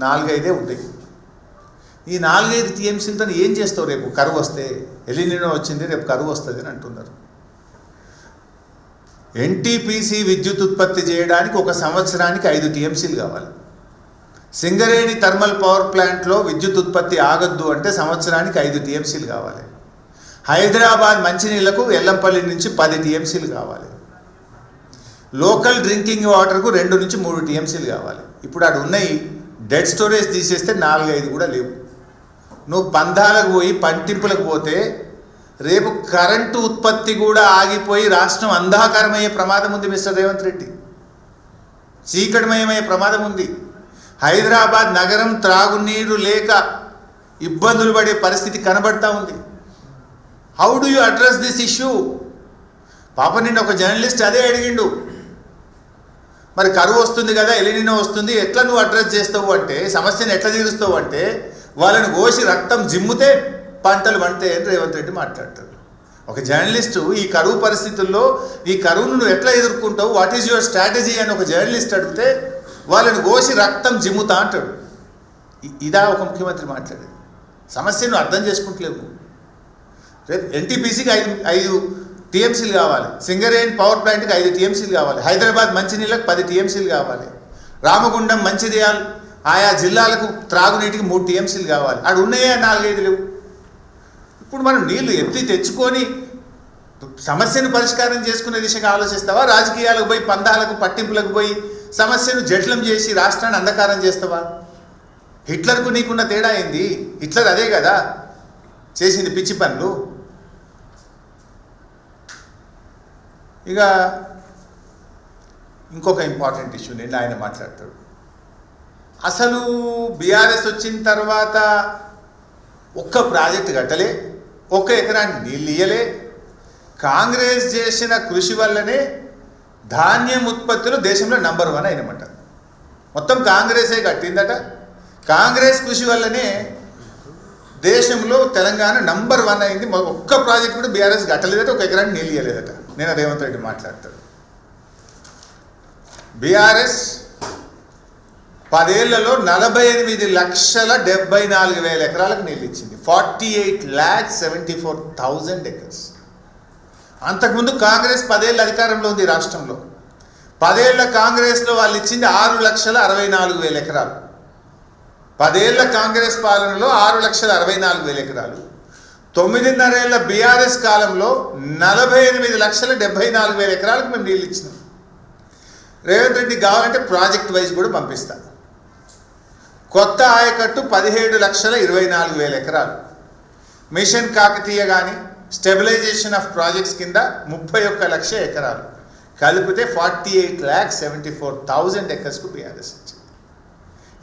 [SPEAKER 1] 4-5 ఉంటాయి. ఈ 4-5 టీఎంసీలతో ఏం చేస్తావు? రేపు కరువు వస్తే, ఎలినినో వచ్చింది, రేపు కరువు వస్తుంది అని అంటున్నారు. ఎన్టీపీసీ విద్యుత్ ఉత్పత్తి చేయడానికి 1 సంవత్సరానికి 5 టీఎంసీలు కావాలి. సింగరేణి థర్మల్ పవర్ ప్లాంట్లో విద్యుత్ ఉత్పత్తి ఆగొద్దు అంటే సంవత్సరానికి 5 టీఎంసీలు కావాలి. హైదరాబాద్ మంచినీళ్లకు ఎల్లంపల్లి నుంచి 10 టీఎంసీలు కావాలి. లోకల్ డ్రింకింగ్ వాటర్కు 2 నుంచి 3 టీఎంసీలు కావాలి. ఇప్పుడు అటు ఉన్నాయి డెడ్ స్టోరేజ్ తీసేస్తే 4-5 కూడా లేవు. నువ్వు పందాలకు పోయి పంటింపులకు పోతే రేపు కరెంటు ఉత్పత్తి కూడా ఆగిపోయి రాష్ట్రం అంధకారమయ్యే ప్రమాదం ఉంది మిస్టర్ రేవంత్ రెడ్డి. చీకటిమయమయ్యే ప్రమాదం ఉంది. హైదరాబాద్ నగరం త్రాగునీరు లేక ఇబ్బందులు పడే పరిస్థితి కనబడతా ఉంది. How do you address this issue? పాప నిన్న ఒక జర్నలిస్ట్ అదే అడిగిండు, మరి కరువు వస్తుంది కదా, ఎలినినో వస్తుంది, ఎట్లా నువ్వు అడ్రస్ చేస్తావు అంటే, సమస్యను ఎట్లా తీరుస్తావు అంటే, వాళ్ళని కోసి రక్తం జిమ్ముతే పంటలు పండుతాయి అని రేవంత్ రెడ్డి మాట్లాడతాడు. ఒక జర్నలిస్టు ఈ కరువు పరిస్థితుల్లో ఈ కరువును నువ్వు ఎట్లా ఎదుర్కొంటావు, వాట్ ఈజ్ యువర్ స్ట్రాటజీ అని ఒక జర్నలిస్ట్ అడిగితే వాళ్ళని కోసి రక్తం జిమ్ముతా అంటాడు. ఇదా ఒక ముఖ్యమంత్రి మాట్లాడేది? సమస్యను అర్థం చేసుకుంటలేవు. రేపు ఎన్టీపీసీకి 5 టీఎంసీలు కావాలి. సింగరేణి పవర్ ప్లాంట్కి 5 టీఎంసీలు కావాలి. హైదరాబాద్ మంచినీళ్ళకి 10 టీఎంసీలు కావాలి. రామగుండం మంచిర్యాల ఆయా జిల్లాలకు త్రాగునీటికి 3 టీఎంసీలు కావాలి. ఆడు ఉన్నాయా 4-5 లేవు. ఇప్పుడు మనం నీళ్లు ఎత్తి తెచ్చుకొని సమస్యను పరిష్కారం చేసుకునే దిశగా ఆలోచిస్తావా? రాజకీయాలకు పోయి పందాలకు పట్టింపులకు పోయి సమస్యను జటిలం చేసి రాష్ట్రాన్ని అంధకారం చేస్తావా? హిట్లర్కు నీకున్న తేడా ఏంది? హిట్లర్ అదే కదా చేసింది పిచ్చి పనులు. ఇక ఇంకొక ఇంపార్టెంట్ ఇష్యూ నిన్న ఆయన మాట్లాడతాడు. అసలు బీఆర్ఎస్ వచ్చిన తర్వాత ఒక్క ప్రాజెక్టు కట్టలే, 1 ఎకరానికి నీళ్ళు ఇయ్యలే. కాంగ్రెస్ చేసిన కృషి వల్లనే ధాన్యం ఉత్పత్తిలో దేశంలో నంబర్ 1 అయినమాట. మొత్తం కాంగ్రెసే కట్టిందట. కాంగ్రెస్ కృషి వల్లనే దేశంలో తెలంగాణ నంబర్ 1 అయింది. ఒక్క ప్రాజెక్ట్ కూడా బీఆర్ఎస్ కట్టలేదట, 1 ఎకరానికి నీళ్ళు ఇయ్యలేదట. నేను రేవంత్ రెడ్డి మాట్లాడతాడు. బీఆర్ఎస్ 10 ఏళ్లలో 48,74,000 ఎకరాలకు నీళ్ళు ఇచ్చింది. 48,74,000 ఎకర్స్. అంతకుముందు కాంగ్రెస్ 10 ఏళ్ళ అధికారంలో ఉంది రాష్ట్రంలో. 10 ఏళ్ల కాంగ్రెస్లో వాళ్ళు ఇచ్చింది 6,64,000 ఎకరాలు. 10 ఏళ్ల కాంగ్రెస్ పాలనలో 6,64,000 ఎకరాలు. 9.5 ఏళ్ల బీఆర్ఎస్ కాలంలో 48,74,000 ఎకరాలకు మేము నీళ్ళు ఇచ్చినాం. రేవంత్ రెడ్డి కావాలంటే ప్రాజెక్ట్ వైజ్ కూడా పంపిస్తాను. కొత్త ఆయకట్టు 17,24,000 ఎకరాలు. మిషన్ కాకతీయ కానీ స్టెబిలైజేషన్ ఆఫ్ ప్రాజెక్ట్స్ కింద 31,00,000 ఎకరాలు కలిపితే 48,74,000 ఎకర్స్కు బీఆర్ఎస్ ఇచ్చింది.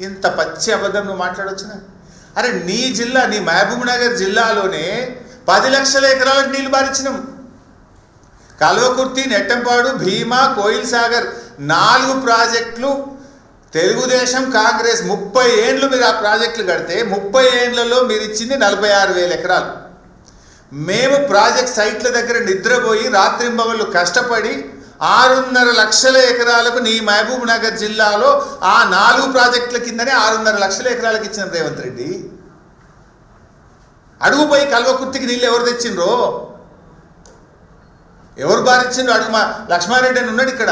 [SPEAKER 1] ఇంత పచ్చి అబద్ధం నువ్వు మాట్లాడొచ్చునా? అరే నీ జిల్లా, నీ మహబూబ్ నగర్ జిల్లాలోనే 10 లక్షల ఎకరాలకు నీళ్లు బారిచ్చినాం. కల్వకుర్తి, నెట్టంపాడు, భీమా, కోయిల్ సాగర్ 4 ప్రాజెక్టులు తెలుగుదేశం కాంగ్రెస్ 30 ఏండ్లు మీరు ఆ ప్రాజెక్టులు కడితే 30 ఏండ్లలో మీరు ఇచ్చింది 46,000 ఎకరాలు. మేము ప్రాజెక్ట్ సైట్ల దగ్గర నిద్రపోయి రాత్రింబవళ్ళు కష్టపడి 6.5 లక్షల ఎకరాలకు నీ మహబూబ్ నగర్ జిల్లాలో ఆ 4 ప్రాజెక్టుల కిందనే 6.5 లక్షల ఎకరాలకు ఇచ్చిన రేవంత్ రెడ్డి. అడుగుపోయి కల్వకుర్తికి నీళ్ళు ఎవరు తెచ్చిండ్రో, ఎవరు బారిచ్చిండ్రో అడుగు. మా లక్ష్మారెడ్డి అని ఉన్నాడు ఇక్కడ.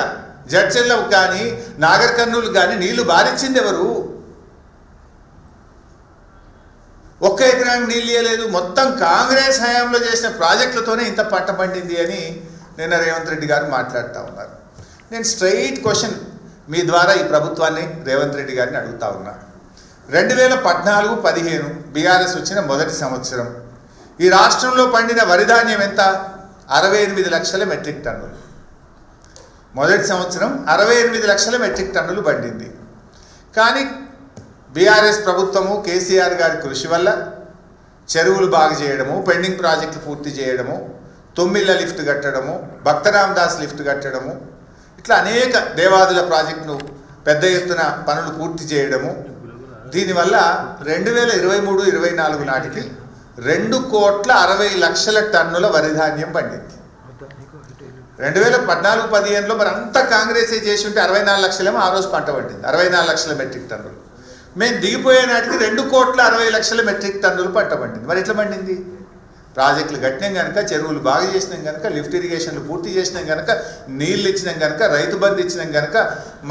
[SPEAKER 1] జడ్చెల్లకు కానీ నాగర్ కర్నూలు కానీ నీళ్లు బారిచ్చింది ఎవరు? 1 ఎకరానికి నీళ్ళు ఇవ్వలేదు. మొత్తం కాంగ్రెస్ హయాంలో చేసిన ప్రాజెక్టులతోనే ఇంత పంట పండింది అని నిన్న రేవంత్ రెడ్డి గారు మాట్లాడుతూ ఉన్నారు. నేను స్ట్రైట్ క్వశ్చన్ మీ ద్వారా ఈ ప్రభుత్వాన్ని రేవంత్ రెడ్డి గారిని అడుగుతా ఉన్నా. 2014-15 బీఆర్ఎస్ వచ్చిన మొదటి సంవత్సరం ఈ రాష్ట్రంలో పండిన వరి ధాన్యం ఎంత? 68 లక్షల మెట్రిక్ టన్నులు. మొదటి సంవత్సరం 68 లక్షల మెట్రిక్ టన్నులు పండింది. కానీ బీఆర్ఎస్ ప్రభుత్వము కేసీఆర్ గారి కృషి వల్ల చెరువులు బాగు చేయడము, పెండింగ్ ప్రాజెక్టులు పూర్తి చేయడము, తొమ్మిళ్ళ లిఫ్ట్ కట్టడము, భక్తరామ్ దాస్ లిఫ్ట్ కట్టడము, ఇట్లా అనేక దేవాదుల ప్రాజెక్టును పెద్ద ఎత్తున పనులు పూర్తి చేయడము. దీనివల్ల 2023-24 నాటికి 2,60,00,000 టన్నుల వరి ధాన్యం పండింది. 2014-15లో మరి అంతా కాంగ్రెసే చేసి ఉంటే 64 లక్షలేమో ఆ రోజు పంట పండింది. 64 లక్షల మెట్రిక్ టన్నులు. మేము దిగిపోయే నాటికి 2,60,00,000 మెట్రిక్ టన్నులు పంట పండింది. మరి ఎట్లా పండింది? ప్రాజెక్టులు కట్టినాం కనుక, చెరువులు బాగు చేసినాం కనుక, లిఫ్ట్ ఇరిగేషన్లు పూర్తి చేసినాం కనుక, నీళ్ళు ఇచ్చినాం కనుక, రైతు బంధు ఇచ్చినాం కనుక,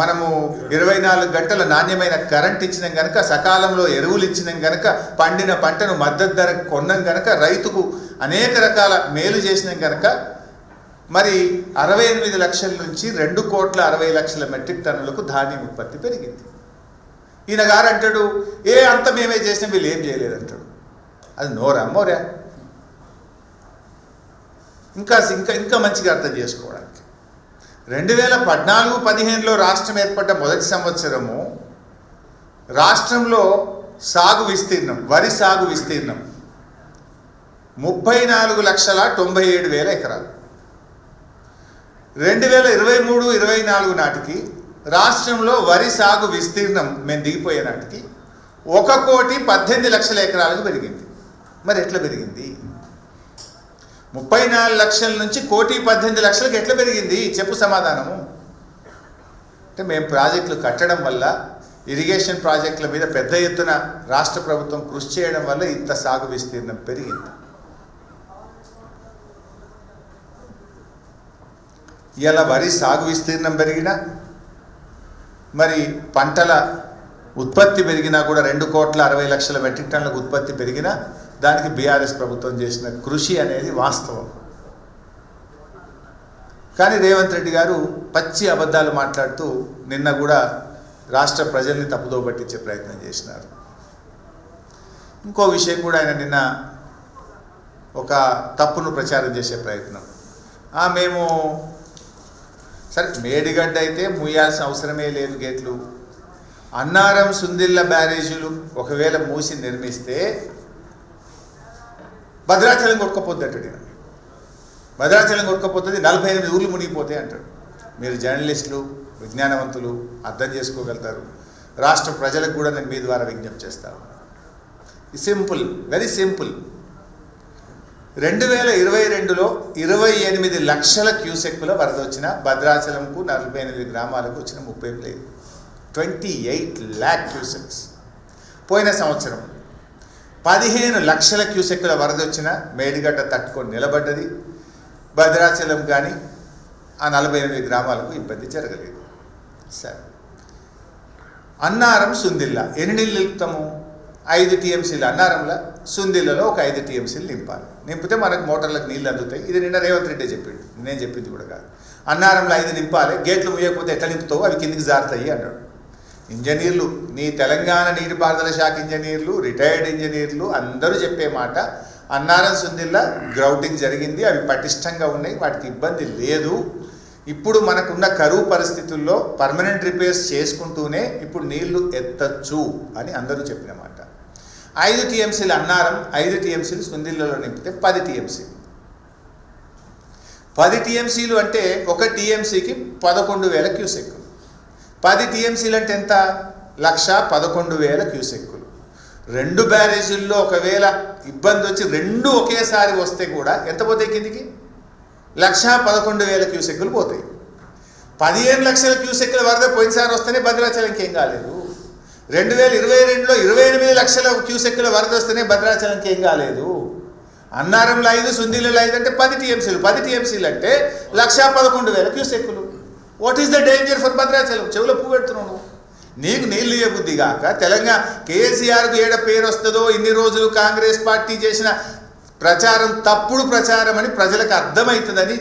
[SPEAKER 1] మనము 24 గంటల నాణ్యమైన కరెంట్ ఇచ్చినాం కనుక, సకాలంలో ఎరువులు ఇచ్చినాం కనుక, పండిన పంటను మద్దతు ధరకు కొన్నాం కనుక, రైతుకు అనేక రకాల మేలు చేసినాం కనుక మరి 68 లక్షల నుంచి 2,60,00,000 మెట్రిక్ టన్నులకు ధాన్యం ఉత్పత్తి పెరిగింది. ఈయన గారు అంటాడు అంత మేమే చేసినాం, వీళ్ళు ఏం చేయలేదంటాడు. అది నోరా మోరా? ఇంకా మంచిగా అర్థం చేసుకోవడానికి 2014-15లో రాష్ట్రం ఏర్పడ్డ మొదటి సంవత్సరము రాష్ట్రంలో సాగు విస్తీర్ణం, వరి సాగు విస్తీర్ణం 34,97,000 ఎకరాలు. 2023-24 నాటికి రాష్ట్రంలో వరి సాగు విస్తీర్ణం మేము దిగిపోయే నాటికి 1,18,00,000 ఎకరాలకు పెరిగింది. మరి ఎట్లా పెరిగింది? 34 లక్షల నుంచి 1,18,00,000కి ఎట్లా పెరిగింది? చెప్పు సమాధానము. అంటే మేము ప్రాజెక్టులు కట్టడం వల్ల, ఇరిగేషన్ ప్రాజెక్టుల మీద పెద్ద ఎత్తున రాష్ట్ర ప్రభుత్వం కృషి చేయడం వల్ల ఇంత సాగు విస్తీర్ణం పెరిగింది. ఇలా వరి సాగు విస్తీర్ణం పెరిగినా, మరి పంటల ఉత్పత్తి పెరిగినా కూడా 2,60,00,000 మెట్రిక్ టన్నులకు ఉత్పత్తి పెరిగినా దానికి బీఆర్ఎస్ ప్రభుత్వం చేసిన కృషి అనేది వాస్తవం. కానీ రేవంత్ రెడ్డి గారు పచ్చి అబద్ధాలు మాట్లాడుతూ నిన్న కూడా రాష్ట్ర ప్రజల్ని తప్పుదో పట్టించే ప్రయత్నం చేసినారు. ఇంకో విషయం కూడా ఆయన నిన్న ఒక తప్పును ప్రచారం చేసే ప్రయత్నం, మేము సరే మేడిగడ్డ అయితే మూయాల్సిన అవసరమే లేదు గేట్లు, అన్నారం సుందిళ్ళ బ్యారేజీలు ఒకవేళ మూసి నిర్మిస్తే భద్రాచలం కొట్టుకపోద్ది అంటాడు. భద్రాచలం కొట్టుకపోతుంది, 48 ఊర్లు మునిగిపోతాయి అంటాడు. మీరు జర్నలిస్టులు, విజ్ఞానవంతులు అర్థం చేసుకోగలుగుతారు. రాష్ట్ర ప్రజలకు కూడా నేను మీ ద్వారా విజ్ఞప్తి చేస్తాను. Simple, very simple. 2022లో 28 లక్షల క్యూసెక్కుల వరద వచ్చిన భద్రాచలంకు 48 గ్రామాలకు వచ్చిన 30 లేదు, 28 lakh క్యూసెక్స్. పోయిన సంవత్సరం 15 లక్షల క్యూసెక్కుల వరద వచ్చిన మేడిగడ్డ తట్టుకొని నిలబడ్డది. భద్రాచలం కానీ ఆ 48 గ్రామాలకు ఇబ్బంది జరగలేదు. సరే, అన్నారం సుందిళ్ళ ఎన్ని నీళ్ళు నిలుపుతాము? 5 టీఎంసీలు అన్నారంలో, సుందిళ్ళలో ఒక 5 టీఎంసీలు నింపాలి. నింపితే మనకు మోటార్లకు నీళ్ళు అందుతాయి. ఇది నిన్న రేవంత్ రెడ్డి చెప్పిండు, నేను చెప్పింది కూడా కాదు. అన్నారంలో 5 నింపాలి, గేట్లు ముయ్యకపోతే ఎట్లా నింపుతావు, అవి కిందికి జారుతాయి అన్నాడు. ఇంజనీర్లు, నీ తెలంగాణ నీటిపారుదల శాఖ ఇంజనీర్లు, రిటైర్డ్ ఇంజనీర్లు అందరూ చెప్పే మాట, అన్నారం సుందిళ్ళ గ్రౌటింగ్ జరిగింది, అవి పటిష్టంగా ఉన్నాయి, వాటికి ఇబ్బంది లేదు. ఇప్పుడు మనకున్న కరువు పరిస్థితుల్లో పర్మనెంట్ రిపేర్స్ చేసుకుంటూనే ఇప్పుడు నీళ్లు ఎత్తచ్చు అని అందరూ చెప్పిన మాట. 5 టీఎంసీలు అన్నారం, 5 టీఎంసీలు సుందిళ్ళలో నింపితే 10 టీఎంసీలు. 10 టీఎంసీలు అంటే ఒక టీఎంసీకి 11,000 క్యూసెక్కులు. 10 టీఎంసీలు అంటే ఎంత? 1,11,000 క్యూసెక్కులు. 2 బ్యారేజీల్లో ఒకవేళ ఇబ్బంది వచ్చి 2 ఒకేసారి వస్తే కూడా ఎంత పోతాయి కిందికి? 1,11,000 క్యూసెక్కులు పోతాయి. 15 లక్షల క్యూసెక్కుల వరద పోయినసారి వస్తేనే భద్రాచలంకి ఏం కాలేదు. 2022లో 28 లక్షల క్యూసెక్కుల వరద వస్తేనే భద్రాచలంకి ఏం కాలేదు. అన్నారంలో 5, సుందిళ్ళలో 5 అంటే 10 టీఎంసీలు. 10 టీఎంసీలు అంటే 1,11,000 క్యూసెక్కులు. What is the danger for Bhadrachalam? చెవులో పువ్వు పెడుతున్నావు. నీకు నీళ్ళు ఇవ్వబుద్ధి కాక తెలంగాణ కేసీఆర్కు ఏడ పేరు వస్తుందో, ఇన్ని రోజులు కాంగ్రెస్ పార్టీ చేసిన ప్రచారం తప్పుడు ప్రచారం అని ప్రజలకు అర్థమవుతుందని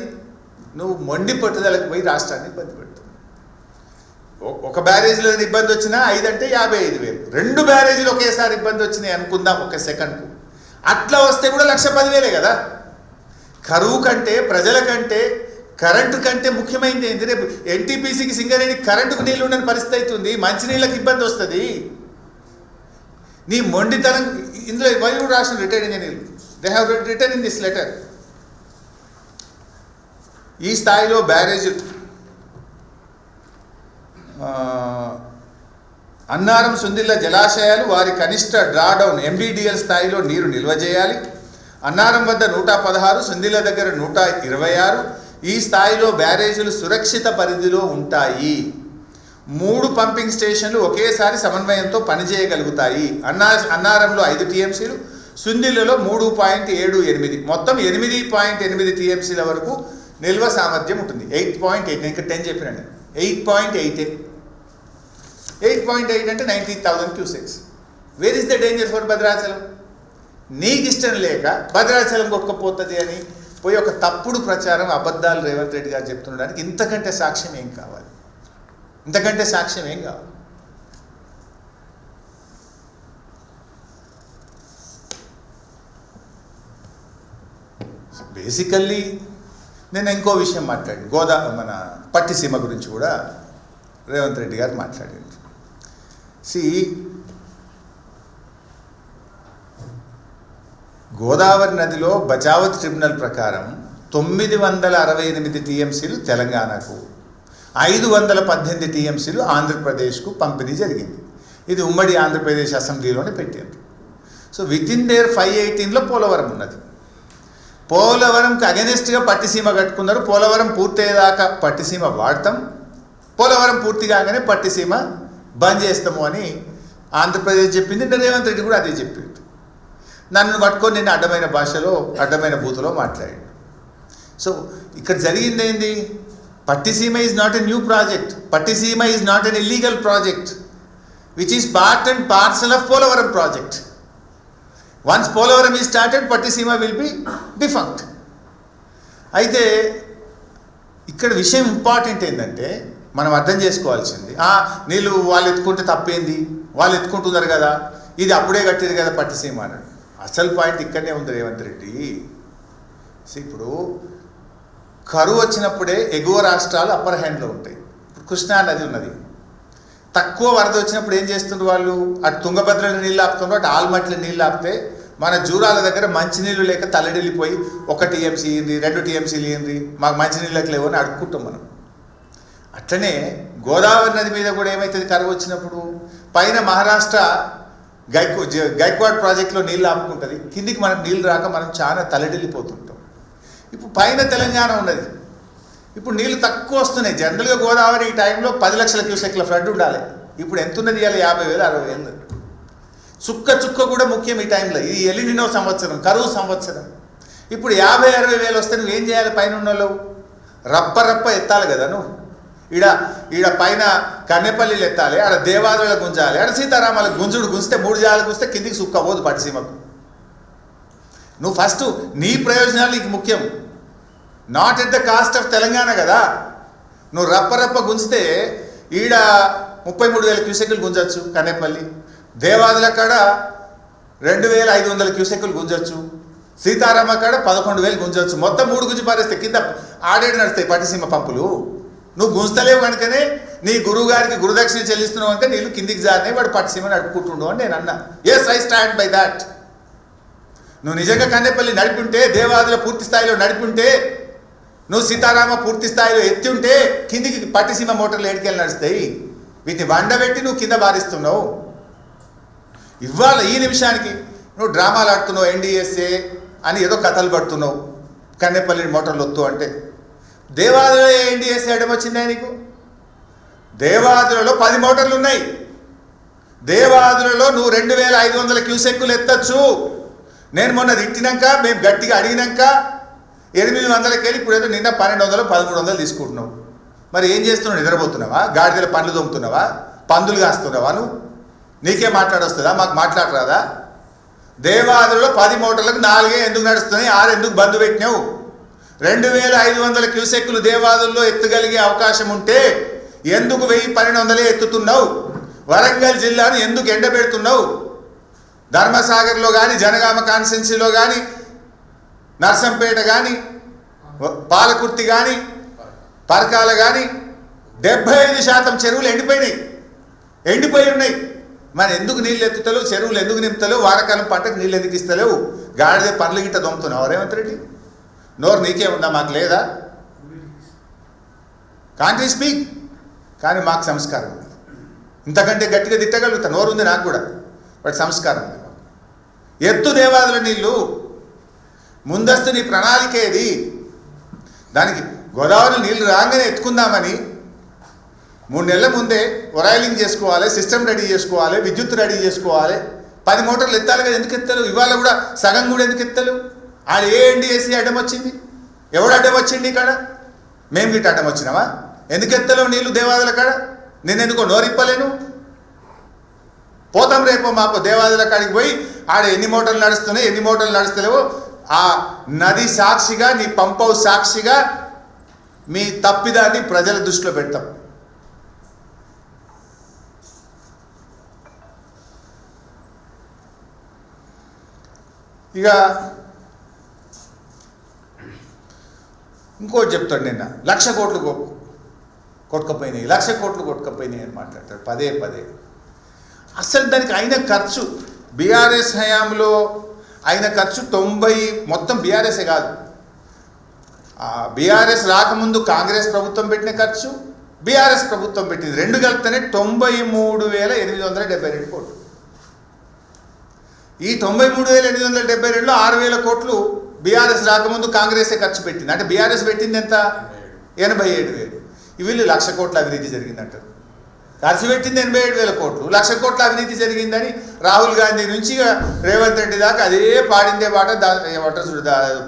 [SPEAKER 1] నువ్వు మొండి పట్టుదలకు పోయి రాష్ట్రాన్ని ఇబ్బంది పెడుతున్నావు. ఒక బ్యారేజీలో ఇబ్బంది వచ్చినా 5 అంటే 55,000. 2 బ్యారేజీలు ఒకేసారి ఇబ్బంది వచ్చినాయి అనుకుందాం ఒక సెకండ్కు. అట్లా వస్తే కూడా 1,10,000 కదా. కరువు కంటే, ప్రజల కంటే, కరెంటు కంటే ముఖ్యమైనది ఏంటి? రేపు ఎన్టీపీసీకి సింగరేణి కరెంటుకు నీళ్ళు ఉండని పరిస్థితి అవుతుంది, మంచినీళ్ళకి ఇబ్బంది వస్తుంది. నీ మొండితనం ఇందులో వాళ్ళు కూడా రాసిన రిటైర్డ్ ఇంజనీర్లు, they have return in this letter. ఈ స్థాయిలో బ్యారేజ్ అన్నారం సుందిళ్ళ జలాశయాలు వారి కనిష్ట డ్రాడౌన్ ఎంబీడీఎల్ స్థాయిలో నీరు నిల్వ చేయాలి. అన్నారం వద్ద 116, సుందిళ్ళ దగ్గర 126. ఈ స్థాయిలో బ్యారేజీలు సురక్షిత పరిధిలో ఉంటాయి. 3 పంపింగ్ స్టేషన్లు ఒకేసారి సమన్వయంతో పనిచేయగలుగుతాయి. అన్నారంలో 5 టీఎంసీలు, సుందిళ్ళలో 3.78, మొత్తం 8.8 టీఎంసీల వరకు నిల్వ సామర్థ్యం ఉంటుంది. 8.8, ఇంకా 10 చెప్పినండి. 8.8 అంటే 90,000 cusecs. Where is the danger for Bhadrachalam? నీకు ఇష్టం లేక భద్రాచలం కొట్టుకుపోతుంది అని పోయి ఒక తప్పుడు ప్రచారం, అబద్ధాలు రేవంత్ రెడ్డి గారు చెప్తుండడానికి ఇంతకంటే సాక్ష్యం ఏం కావాలి? ఇంతకంటే సాక్ష్యం ఏం కావాలి? బేసికల్లీ నేను ఇంకో విషయం మాట్లాడి మన పట్టిసీమ గురించి కూడా రేవంత్ రెడ్డి గారు మాట్లాడారు. గోదావరి నదిలో బచావత్ ట్రిబ్యునల్ ప్రకారం 968 టీఎంసీలు తెలంగాణకు, 518 టీఎంసీలు ఆంధ్రప్రదేశ్కు పంపిణీ జరిగింది. ఇది ఉమ్మడి ఆంధ్రప్రదేశ్ అసెంబ్లీలోనే పెట్టారు. So with in there 518లో Polavaram ఉన్నది. పోలవరంకి అగెనిస్ట్గా పట్టిసీమ కట్టుకున్నారు. పోలవరం పూర్తయ్యేదాకా పట్టిసీమ వాడతాం, పోలవరం పూర్తి కాగానే పట్టిసీమ బంద్ చేస్తాము అని ఆంధ్రప్రదేశ్ చెప్పింది. రేవంత్ రెడ్డి కూడా అదే చెప్పింది. నన్ను పట్టుకొని నేను అడ్డమైన భాషలో, అడ్డమైన బూతులో మాట్లాడాడు. సో ఇక్కడ జరిగింది ఏంది? Pattisima is not a new project. Pattisima is not an illegal project, which is part and parcel of Polavaram project. Once Polavaram is started, Pattisima will be defunct. అయితే ఇక్కడ విషయం ఇంపార్టెంట్ ఏంటంటే మనం అర్థం చేసుకోవాల్సింది, నీళ్ళు వాళ్ళు ఎత్తుకుంటే తప్పేంది, వాళ్ళు ఎత్తుకుంటున్నారు కదా, ఇది అప్పుడే కట్టింది కదా పట్టిసీమ అన్నాడు. అసలు పాయింట్ ఇక్కడనే ఉంది రేవంత్ రెడ్డి. ఇప్పుడు కరువు వచ్చినప్పుడే ఎగువ రాష్ట్రాలు అప్పర్ హ్యాండ్లో ఉంటాయి. ఇప్పుడు కృష్ణా నది ఉన్నది, తక్కువ వరద వచ్చినప్పుడు ఏం చేస్తున్నారు వాళ్ళు, అటు తుంగభద్రలో నీళ్ళు ఆపుతున్నారు, అటు ఆల్మట్లో నీళ్ళు ఆపితే మన జూరాల దగ్గర మంచినీళ్ళు లేక తల్లడిల్లిపోయి 1 TMC ఇయ్యండి, 2 TMCలు ఇయ్యండి, మాకు మంచినీళ్ళకి లేవు అని అడుక్కుంటాం మనం. అట్లనే గోదావరి నది మీద కూడా ఏమవుతుంది కరువు వచ్చినప్పుడు, పైన మహారాష్ట్ర గైక్వాడ్ ప్రాజెక్టులో నీళ్ళు ఆపుకుంటుంది, కిందికి మనకు నీళ్ళు రాక మనం చాలా తల్లడిల్లిపోతుంటాం. ఇప్పుడు పైన తెలంగాణ ఉన్నది, ఇప్పుడు నీళ్ళు తక్కువ వస్తున్నాయి. జనరల్గా గోదావరి ఈ టైంలో 10 లక్షల క్యూసెక్ల ఫ్లడ్ ఉండాలి, ఇప్పుడు ఎంత ఉన్నది, ఇవాళ 50,000 60,000. చుక్క చుక్క కూడా ముఖ్యం ఈ టైంలో. ఇది ఎలినినో సంవత్సరం, కరువు సంవత్సరం. ఇప్పుడు 50,000-60,000 వస్తే నువ్వేం చేయాలి? పైన ఉన్న వాళ్ళు రప్ప ఎత్తాలి కదా. నువ్వు ఈడ పైన కన్నెపల్లిలు ఎత్తాలి, ఆడ దేవాదుల గుంజాలి, ఆడ సీతారామాల గుంజితే 3 జాలు గుంజితే కిందికి సుక్కబోదు పట్టిసీమకు. నువ్వు ఫస్ట్ నీ ప్రయోజనాలు నీకు ముఖ్యం, not at the cost of Telangana కదా. నువ్వు రప్ప గుంజితే ఈడ 33,000 క్యూసెక్కులు గుంజచ్చు, కన్నెపల్లి దేవాదుల కాడ 2,500 క్యూసెక్కులు గుంజచ్చు, సీతారామ కాడ 11,000 గుంజచ్చు. మొత్తం 3 గుంజి పారేస్తే కింద ఆడేడు నడుస్తాయి పట్టిసీమ పంపులు. నువ్వు గుంజలేవు కనుకనే నీ గురువు గారికి గురుదక్షిణ చెల్లిస్తున్నావు అంటే నీళ్ళు కిందికి జారినాయి, వాడు పట్టిసీమ నడుపుకుంటుండు అని నేను అన్నా. Yes, I stand by that. నువ్వు నిజంగా కన్నెపల్లి నడిపింటే, దేవాదుల పూర్తి స్థాయిలో నడిపింటే, నువ్వు సీతారామ పూర్తి స్థాయిలో ఎత్తి ఉంటే కిందికి పట్టిసీమ మోటార్లు ఏడికెళ్ళి నడుస్తాయి. వీటిని వండబెట్టి నువ్వు కింద బారిస్తున్నావు. ఇవాళ ఈ నిమిషానికి నువ్వు డ్రామాలు ఆడుతున్నావు, NDSA అని ఏదో కథలు పడుతున్నావు, కన్నెపల్లి మోటార్లు వద్దు అంటే. దేవాదులో NDSA అడమొచ్చిందా నీకు? దేవాదులలో 10 మోటార్లు ఉన్నాయి. దేవాదులలో నువ్వు 2,500 క్యూసెక్కులు ఎత్తచ్చు. నేను మొన్న తిట్టినాక, మేము గట్టిగా అడిగినాక 800కి వెళ్ళి ఇప్పుడు ఏదో నిన్న 1,200 1,300 తీసుకుంటున్నావు. మరి ఏం చేస్తున్నావు? నిద్రపోతున్నావా? గాడిదల పండ్లు దొంగతున్నావా? పందులు కాస్తున్నావా? నువ్వు నీకే మాట్లాడొస్తుందా? మాకు మాట్లాడరాదా? దేవాదులలో 10 మోటార్లకు 4 ఎందుకు నడుస్తున్నాయి, 6 ఎందుకు బంద్ పెట్టినావు? 2,500 క్యూసెక్కులు దేవాదుల్లో ఎత్తగలిగే అవకాశం ఉంటే ఎందుకు 1,000-1,200 ఎత్తుతున్నావు? వరంగల్ జిల్లాను ఎందుకు ఎండబెడుతున్నావు? ధర్మసాగర్లో కానీ, జనగామ కాన్స్టిట్యున్సీలో కానీ, నర్సంపేట కానీ, పాలకుర్తి కానీ, పరకాల కానీ 75% చెరువులు ఎండిపోయి ఉన్నాయి. మరి ఎందుకు నీళ్ళు ఎత్తుతలేవు? చెరువులు ఎందుకు నింపుతలేవు? వానాకాలం పంటకు నీళ్ళు ఎందుకు ఇస్తలేవు? గాడిదే పండ్లు గిట్ట దొంగతున్నావు రేవంత్ రెడ్డి. నోరు నీకే ఉందా? మాకు లేదా? Can't speak. కానీ మాకు సంస్కారం ఉంది, ఇంతకంటే గట్టిగా తిట్టగలుగుతా. నోరు ఉంది నాకు కూడా, బట్ సంస్కారం ఉంది. ఎత్తు దేవాదుల నీళ్ళు, ముందస్తు నీ ప్రణాళిక ఏది? దానికి గోదావరి నీళ్ళు రాగానే ఎత్తుకుందామని 3 నెలల ముందే ఒరాయిలింగ్ చేసుకోవాలి, సిస్టమ్ రెడీ చేసుకోవాలి, విద్యుత్ రెడీ చేసుకోవాలి. 10 మోటార్లు ఎత్తాలి కదా, ఎందుకు ఎత్తారు? ఇవాళ కూడా సగం కూడా ఎందుకు ఎత్తారు? ఆడ NDSA అడ్డం వచ్చింది. ఎవడు అడ్డం వచ్చింది? ఇక్కడ మేము గిట్ట అడ్డం వచ్చినావా? ఎందుకు ఎత్తలేవు నీళ్ళు దేవాదుల కాడ? నేను ఎందుకో నోరిప్పలేను. పోతాం రేపో మాపో దేవాదుల కాడికి పోయి ఆడ ఎన్ని మోటార్లు నడుస్తున్నాయి, ఎన్ని మోటార్లు నడుస్తలేవో ఆ నది సాక్షిగా, నీ పంప్ హౌస్ సాక్షిగా మీ తప్పిదాన్ని ప్రజల దృష్టిలో పెడతాం. ఇక ఇంకోటి చెప్తాడు, నిన్న 1,00,000 కోట్లు కొట్టుకపోయినాయి, 1,00,000 కోట్లు కొట్టుకపోయినాయి అని మాట్లాడతాడు పదే. అసలు దానికి అయిన ఖర్చు, బీఆర్ఎస్ హయాంలో అయిన ఖర్చు 90, మొత్తం బీఆర్ఎస్ఏ కాదు, బీఆర్ఎస్ రాకముందు కాంగ్రెస్ ప్రభుత్వం పెట్టిన ఖర్చు, బీఆర్ఎస్ ప్రభుత్వం పెట్టింది, 2 కలిపితేనే 93,872 కోట్లు. ఈ 93,872లో 6,000 కోట్లు బీఆర్ఎస్ రాకముందు కాంగ్రెసే ఖర్చు పెట్టింది. అంటే బీఆర్ఎస్ పెట్టింది ఎంత? 87,000. వీళ్ళు 1,00,000 కోట్ల అవినీతి జరిగిందంటారు. ఖర్చు పెట్టింది 87,000 కోట్లు, 1,00,000 కోట్ల అవినీతి జరిగిందని రాహుల్ గాంధీ నుంచి రేవంత్ రెడ్డి దాకా అదే పాడిందే పాట,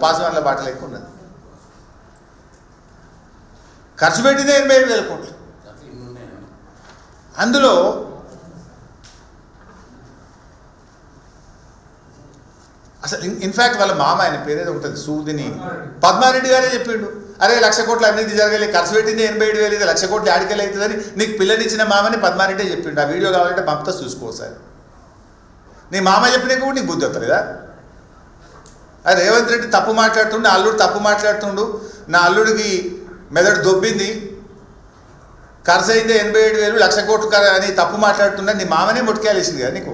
[SPEAKER 1] పాస్వాన్ల పాటలు ఎక్కువ ఉన్నది. ఖర్చు పెట్టిందే 87,000 కోట్లు. అందులో అసలు ఇన్ఫ్యాక్ట్ వాళ్ళ మామ ఆయన పేరేదో ఉంటుంది సూదిని పద్మారెడ్డి గారే చెప్పిండు, అరే 1,00,000 కోట్లు అవినీతి జరగలే, ఖర్చు పెట్టింది 87,000, 1,00,000 కోట్లు ఆడికెళ్ళి అవుతుందని నీకు పిల్లనిచ్చిన మామని పద్మారెడ్డి చెప్పిండు. ఆ వీడియో కావాలంటే పంపుతా చూసుకోసారి. నీ మామ చెప్పినా కూడా నీకు బుద్ధి వస్తలేదా? అది రేవంత్ రెడ్డి తప్పు మాట్లాడుతుండు, నా అల్లుడు తప్పు మాట్లాడుతుండు, నా అల్లుడికి మెదడు దొబ్బింది, ఖర్చు అయిందే 87,000, 1,00,000 కోట్లు అని తప్పు మాట్లాడుతున్నా నీ మామనే ముట్టుకేయాల్సింది కదా నీకు.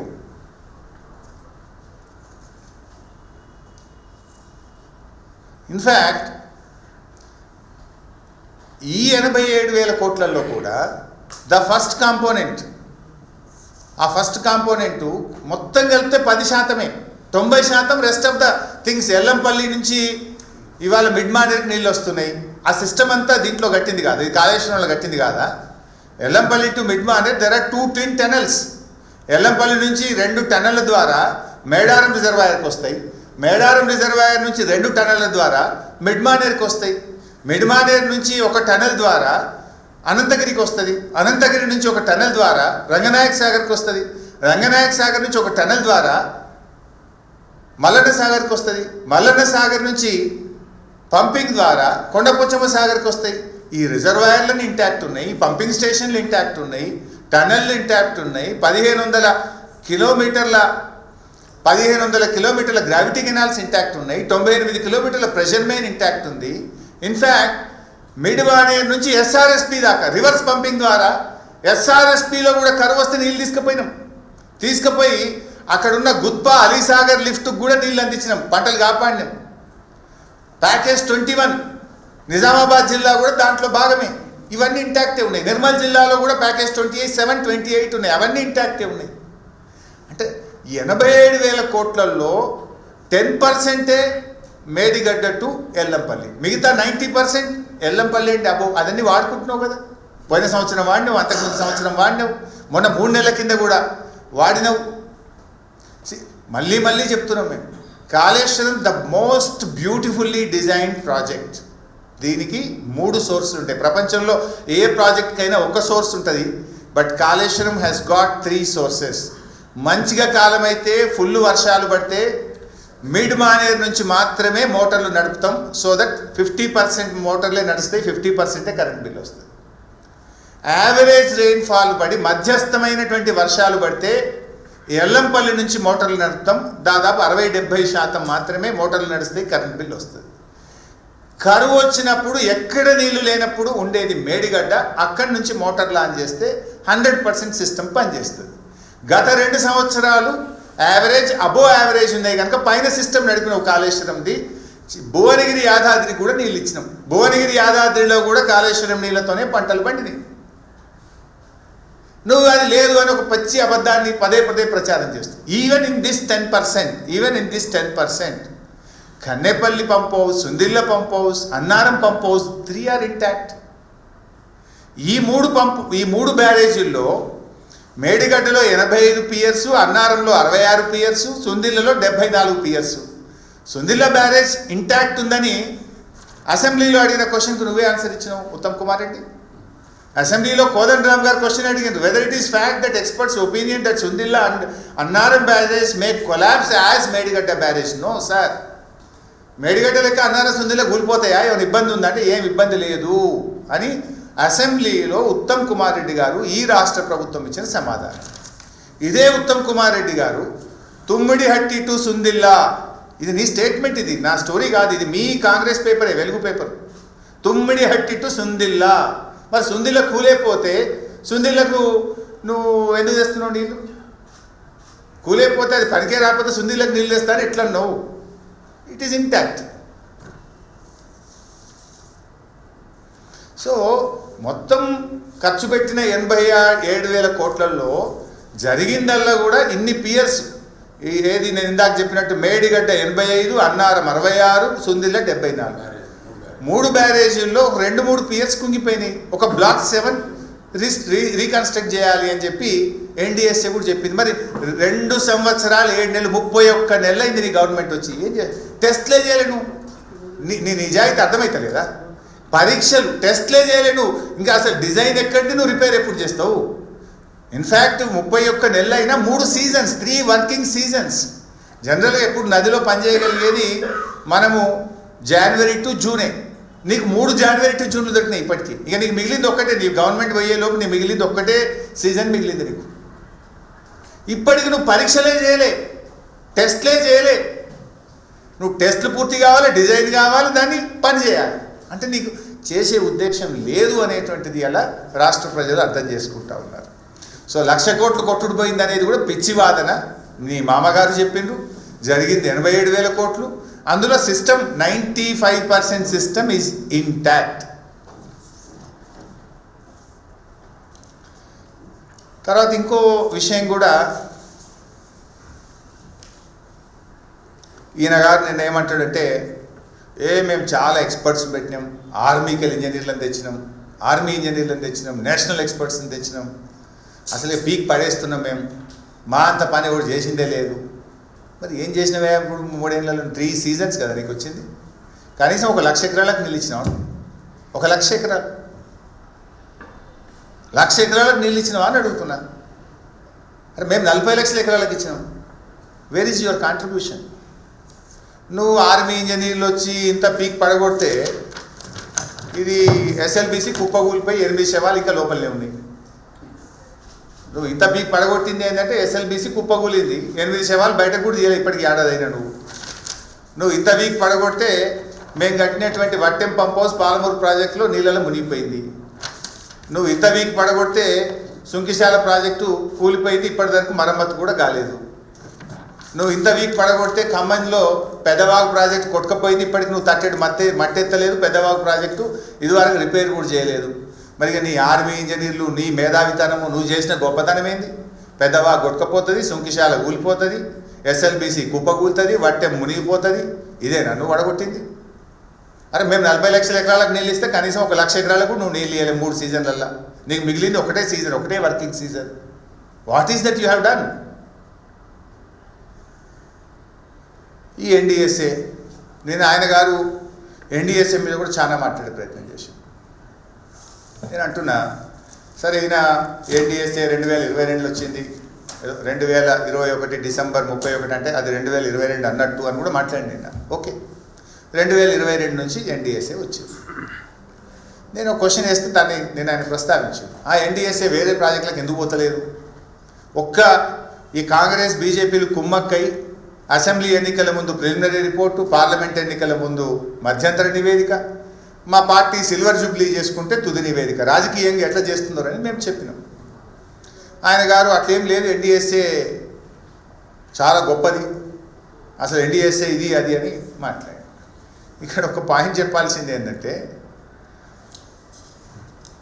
[SPEAKER 1] ఇన్ఫ్యాక్ట్ ఈ 87,000 కోట్లలో కూడా ద ఫస్ట్ కాంపోనెంట్, ఆ ఫస్ట్ కాంపోనెంటు మొత్తం కలిపితే 10%, 90% rest of the things. Yellampalli నుంచి ఇవాళ మిడ్ మానేర్కి నీళ్ళు వస్తున్నాయి, ఆ సిస్టమ్ అంతా దీంట్లో కట్టింది కాదు, ఇది కాళేశ్వరంలో కట్టింది కాదా? Yellampalli to Mid Manair there are 2 twin tunnels. Yellampalli నుంచి 2 టనళ్ళ ద్వారా మేడారం రిజర్వాయర్కి వస్తాయి, మేడారం రిజర్వాయర్ నుంచి 2 టనళ్ళ ద్వారా మిడ్ మానేర్కి వస్తాయి, మిడ్ మానేర్ నుంచి 1 టనల్ ద్వారా అనంతగిరికి వస్తుంది, అనంతగిరి నుంచి 1 టనల్ ద్వారా రంగనాయక్ సాగర్కి వస్తుంది, రంగనాయక్ సాగర్ నుంచి 1 టనల్ ద్వారా మల్లన్న సాగర్కి వస్తుంది, మల్లన్న సాగర్ నుంచి పంపింగ్ ద్వారా కొండపోచమ్మ సాగర్కి వస్తాయి. ఈ రిజర్వాయర్లను ఇంటాక్ట్ ఉన్నాయి, ఈ పంపింగ్ స్టేషన్లు ఇంటాక్ట్ ఉన్నాయి, టనళ్ళు ఇంటాక్ట్ ఉన్నాయి, 1,500 కిలోమీటర్ల గ్రావిటీ కెనాల్స్ ఇంటాక్ట్ ఉన్నాయి, 98 కిలోమీటర్ల ప్రెషర్ మెయిన్ ఇంటాక్ట్ ఉంది. ఇన్ఫ్యాక్ట్ మిడ్ మానేర్ నుంచి ఎస్ఆర్ఎస్పి దాకా రివర్స్ పంపింగ్ ద్వారా ఎస్ఆర్ఎస్పిలో కూడా కరువు వస్తే నీళ్ళు తీసుకుపోయి అక్కడున్న గుత్పా అలీసాగర్ లిఫ్ట్కి కూడా నీళ్ళు అందించినాం, పంటలు కాపాడినాం. ప్యాకేజ్ 21 నిజామాబాద్ జిల్లా కూడా దాంట్లో భాగమే. ఇవన్నీ ఇంటాక్టే ఉన్నాయి. నిర్మల్ జిల్లాలో కూడా ప్యాకేజ్ 27, 28 ఉన్నాయి, అవన్నీ ఇంటాక్టే ఉన్నాయి. అంటే 87,000 కోట్లలో 10% మేడిగడ్డ టు ఎల్లంపల్లి, మిగతా 90% ఎల్లంపల్లి అంటే అబ్బో అదన్నీ వాడుకుంటున్నావు కదా. పోయిన సంవత్సరం వాడినావు, అంతకుముందు సంవత్సరం వాడినావు, మొన్న 3 నెలల కింద కూడా వాడినావు. మళ్ళీ చెప్తున్నాం మేము, Kaleshwaram the most beautifully designed project. దీనికి 3 సోర్సులు ఉంటాయి. ప్రపంచంలో ఏ ప్రాజెక్ట్కైనా ఒక సోర్స్ ఉంటుంది, but Kaleshwaram has got 3 sources. మంచిగా కాలమైతే ఫుల్ వర్షాలు పడితే మిడ్ మానేర్ నుంచి మాత్రమే మోటార్లు నడుపుతాం, సో దట్ 50% మోటార్లే నడుస్తాయి, 50% కరెంట్ బిల్ వస్తుంది. యావరేజ్ రెయిన్ఫాల్ పడి మధ్యస్థమైనటువంటి వర్షాలు పడితే ఎల్లంపల్లి నుంచి మోటార్లు నడుపుతాం, దాదాపు 60-70% మాత్రమే మోటార్లు నడుస్తాయి, కరెంట్ బిల్ వస్తుంది. కరువు వచ్చినప్పుడు ఎక్కడ నీళ్లు లేనప్పుడు ఉండేది మేడిగడ్డ, అక్కడి నుంచి మోటార్లు ఆన్ చేస్తే 100% సిస్టమ్ పనిచేస్తుంది. గత 2 సంవత్సరాలు యావరేజ్ అబోవ్ యావరేజ్ ఉన్నాయి కనుక పైన సిస్టమ్ నడిపినావు కాళేశ్వరంది. భువనగిరి యాదాద్రి కూడా నీళ్ళు ఇచ్చినాం, భువనగిరి యాదాద్రిలో కూడా కాళేశ్వరం నీళ్ళతోనే పంటలు పండినాయి. నువ్వు అది లేదు అని ఒక పచ్చి అబద్ధాన్ని పదే ప్రచారం చేస్తావు. Even in this 10%, Kannepalli pump house, Sundilla pump house, Annaram pump house 3 are intact. ఈ 3 బ్యారేజీల్లో మేడిగడ్డలో 85 పియర్స్, అన్నారంలో 66 పియర్స్, సుందిల్లలో 74 పియర్స్. సుందిల్ల బ్యారేజ్ ఇంటాక్ట్ ఉందని అసెంబ్లీలో అడిగిన క్వశ్చన్కు నువ్వే ఆన్సర్ ఇచ్చినావు ఉత్తమ్ కుమార్ రెడ్డి. అసెంబ్లీలో కోదండరామ్ గారు క్వశ్చన్ అడిగారు, whether it is fact that experts opinion that Sundilla and Annaram barrage may collapse as Medigadda barrage. No sir, Medigadda లెక్క అన్నారం సుందిల్ల కూలిపోతాయా, ఏమైనా ఇబ్బంది ఉందంటే ఏం ఇబ్బంది లేదు అని అసెంబ్లీలో ఉత్తమ్ కుమార్ రెడ్డి గారు ఈ రాష్ట్ర ప్రభుత్వం ఇచ్చిన సమాధానం. ఇదే ఉత్తమ్ కుమార్ రెడ్డి గారు తుమ్మిడిహట్టి టు సుందిల్లా, ఇది నీ స్టేట్మెంట్, ఇది నా స్టోరీ కాదు, ఇది మీ కాంగ్రెస్ పేపరే, వెలుగు పేపర్. తుమ్మిడిహట్టి టు సుందిల్లా, మరి సుందిల్ల కూలేపోతే సుందిల్లకు నువ్వు ఎందుకు చేస్తున్నావు నీళ్ళు? కూలేకపోతే అది పనికే రాకపోతే సుందిల్లకు నీళ్ళు తెస్తాను ఎట్లా నువ్వు? It is intact. సో మొత్తం ఖర్చు పెట్టిన 87,000 కోట్లలో జరిగిందల్లా కూడా ఇన్ని పియర్స్, ఏది నేను ఇందాక చెప్పినట్టు మేడిగడ్డ 85, అన్నారం 66, సుందిల్ల 74. 3 బ్యారేజీల్లో 2-3 పియర్స్ కుంగిపోయినాయి. ఒక బ్లాక్ 7 రీకన్స్ట్రక్ట్ చేయాలి అని చెప్పి ఎన్డీఎస్ఏ కూడా చెప్పింది. మరి 2 సంవత్సరాలు 7 నెలలు 31 నెలలు అయింది నీ గవర్నమెంట్ వచ్చి, ఏం టెస్ట్లే చేయలేను. నీ నిజాయితీ అర్థమవుతలేదా? పరీక్షలు టెస్ట్లే చేయలేవు. ఇంకా అసలు డిజైన్ ఎక్కడిది, నువ్వు రిపేర్ ఎప్పుడు చేస్తావు? ఇన్ఫ్యాక్ట్ 31 నెలలు అయినా 3 సీజన్స్, 3 వర్కింగ్ సీజన్స్. జనరల్గా ఎప్పుడు నదిలో పనిచేయగలిగేది మనము జనవరి టు జూనే. నీకు 3 జనవరి టు జూన్లు దొరికినాయి ఇప్పటికీ. ఇక నీకు మిగిలింది ఒక్కటే, నీ గవర్నమెంట్ పోయేలోపు నీ మిగిలింది ఒక్కటే సీజన్ మిగిలింది నీకు. ఇప్పటికి నువ్వు పరీక్షలే చేయలే, టెస్ట్లే చేయలే. నువ్వు టెస్ట్లు పూర్తి కావాలి, డిజైన్ కావాలి, దాన్ని పని చేయాలి. అంటే నీకు చేసే ఉద్దేశం లేదు అనేటువంటిది అలా రాష్ట్ర ప్రజలు అర్థం చేసుకుంటా ఉన్నారు. సో 1,00,000 కోట్లు కొట్టుడు పోయింది అనేది కూడా పిచ్చి వాదన. నీ మామగారు చెప్పిండ్రు, జరిగింది 87,000 కోట్లు. అందులో సిస్టమ్ 95% సిస్టమ్ ఈజ్ ఇంటాక్ట్. తర్వాత ఇంకో విషయం కూడా, ఈయన గారు నిన్న ఏమంటాడంటే, మేము చాలా ఎక్స్పర్ట్స్ పెట్టినాం, ఆర్మీకెళ్ళి ఇంజనీర్లను తెచ్చినాం, ఆర్మీ ఇంజనీర్లను తెచ్చినాం, నేషనల్ ఎక్స్పర్ట్స్ని తెచ్చినాం, అసలే పీక్ పడేస్తున్నాం మేము, మా అంత పని కూడా చేసిందే లేదు. మరి ఏం చేసినవే ఇప్పుడు 3 ఏళ్ళలో 3 సీజన్స్ కదా నీకు వచ్చింది. కనీసం 1,00,000 ఎకరాలకు నీళ్ళు ఇచ్చినావు, 1,00,000 ఎకరాలు, 1,00,000 ఎకరాలకు నీళ్ళు ఇచ్చినావా అని అడుగుతున్నా. అరే మేము 40 లక్షల ఎకరాలకు ఇచ్చినాం. Where is your contribution? నువ్వు ఆర్మీ ఇంజనీర్లు వచ్చి ఇంత పీక్ పడగొడితే ఇది ఎస్ఎల్బిసి కుప్పగూలిపోయి 8 శవాలు ఇంకా లోపలనే ఉన్నాయి. నువ్వు ఇంత పీక్ పడగొట్టింది ఏంటంటే ఎస్ఎల్బిసి కుప్పగూలింది, 8 శవాలు బయటకు కూడా చేయలేదు ఇప్పటికి ఏడాది అయినా. నువ్వు ఇంత పీక్ పడగొడితే మేము కట్టినటువంటి వట్టెం పంప్ హౌస్ పాలమూరు ప్రాజెక్టులో నీళ్ళలో మునిగిపోయింది. నువ్వు ఇంత వీక్ పడగొడితే సుంకిశాల ప్రాజెక్టు కూలిపోయింది, ఇప్పటివరకు మరమ్మతు కూడా కాలేదు. నువ్వు ఇంత వీక్ పడగొడితే ఖమ్మంలో పెద్దవాగు ప్రాజెక్టు కొట్టుకపోయింది, ఇప్పటికి నువ్వు తట్టెడు మట్టెత్తలేదు. పెద్దవాగు ప్రాజెక్టు ఇదివరకు రిపేర్ కూడా చేయలేదు. మరి నీ ఆర్మీ ఇంజనీర్లు, నీ మేధావితనము, నువ్వు చేసిన గొప్పతనం ఏంది? పెద్దవాగు కొట్టుకపోతుంది, సుంకిశాల కూలిపోతుంది, ఎస్ఎల్బిసి కుప్పకూలుతుంది, వట్టెం మునిగిపోతుంది. ఇదేనా నువ్వు పడగొట్టింది? అరే మేము 40 లక్షల ఎకరాలకు నీళ్ళు ఇస్తే కనీసం 1,00,000 ఎకరాలకు నువ్వు నీళ్ళు ఇవ్వలేవు 3 సీజన్లల్లో. నీకు మిగిలింది ఒకటే సీజన్, ఒకటే working season. What is that you have done? ఈ ఎన్డిఎస్ఏ, నేను ఆయన గారు ఎన్డిఎస్ఏ మీద కూడా చాలా మాట్లాడే ప్రయత్నం చేశాను. నేను అంటున్నా, సరే ఈయన ఎన్డిఎస్ఏ 2022లో వచ్చింది, 2021 డిసెంబర్ 31 అంటే అది 2022 అన్నట్టు అని కూడా మాట్లాడి నిన్న. ఓకే, 2022 నుంచి ఎన్డిఎస్ఏ వచ్చింది. నేను ఒక క్వశ్చన్ వేస్తే దాన్ని నేను ఆయన ప్రస్తావించాను. ఆ ఎన్డిఎస్ఏ వేరే ప్రాజెక్టులకు ఎందుకు పోతలేదు? ఈ కాంగ్రెస్ బీజేపీలు కుమ్మక్కై అసెంబ్లీ ఎన్నికల ముందు ప్రిలిమినరీ రిపోర్టు, పార్లమెంట్ ఎన్నికల ముందు మధ్యంతర నివేదిక, మా పార్టీ సిల్వర్ జూబ్లీ చేసుకుంటే తుది నివేదిక, రాజకీయంగా ఎట్లా చేస్తున్నారని మేము చెప్పినాం. ఆయన గారు అట్లేం లేదు, ఎన్డిఎస్ఏ చాలా గొప్పది, అసలు ఎన్డిఎస్ఏ ఇది అది అని మాట్లాడారు. ఇక్కడ ఒక పాయింట్ చెప్పాల్సింది ఏంటంటే,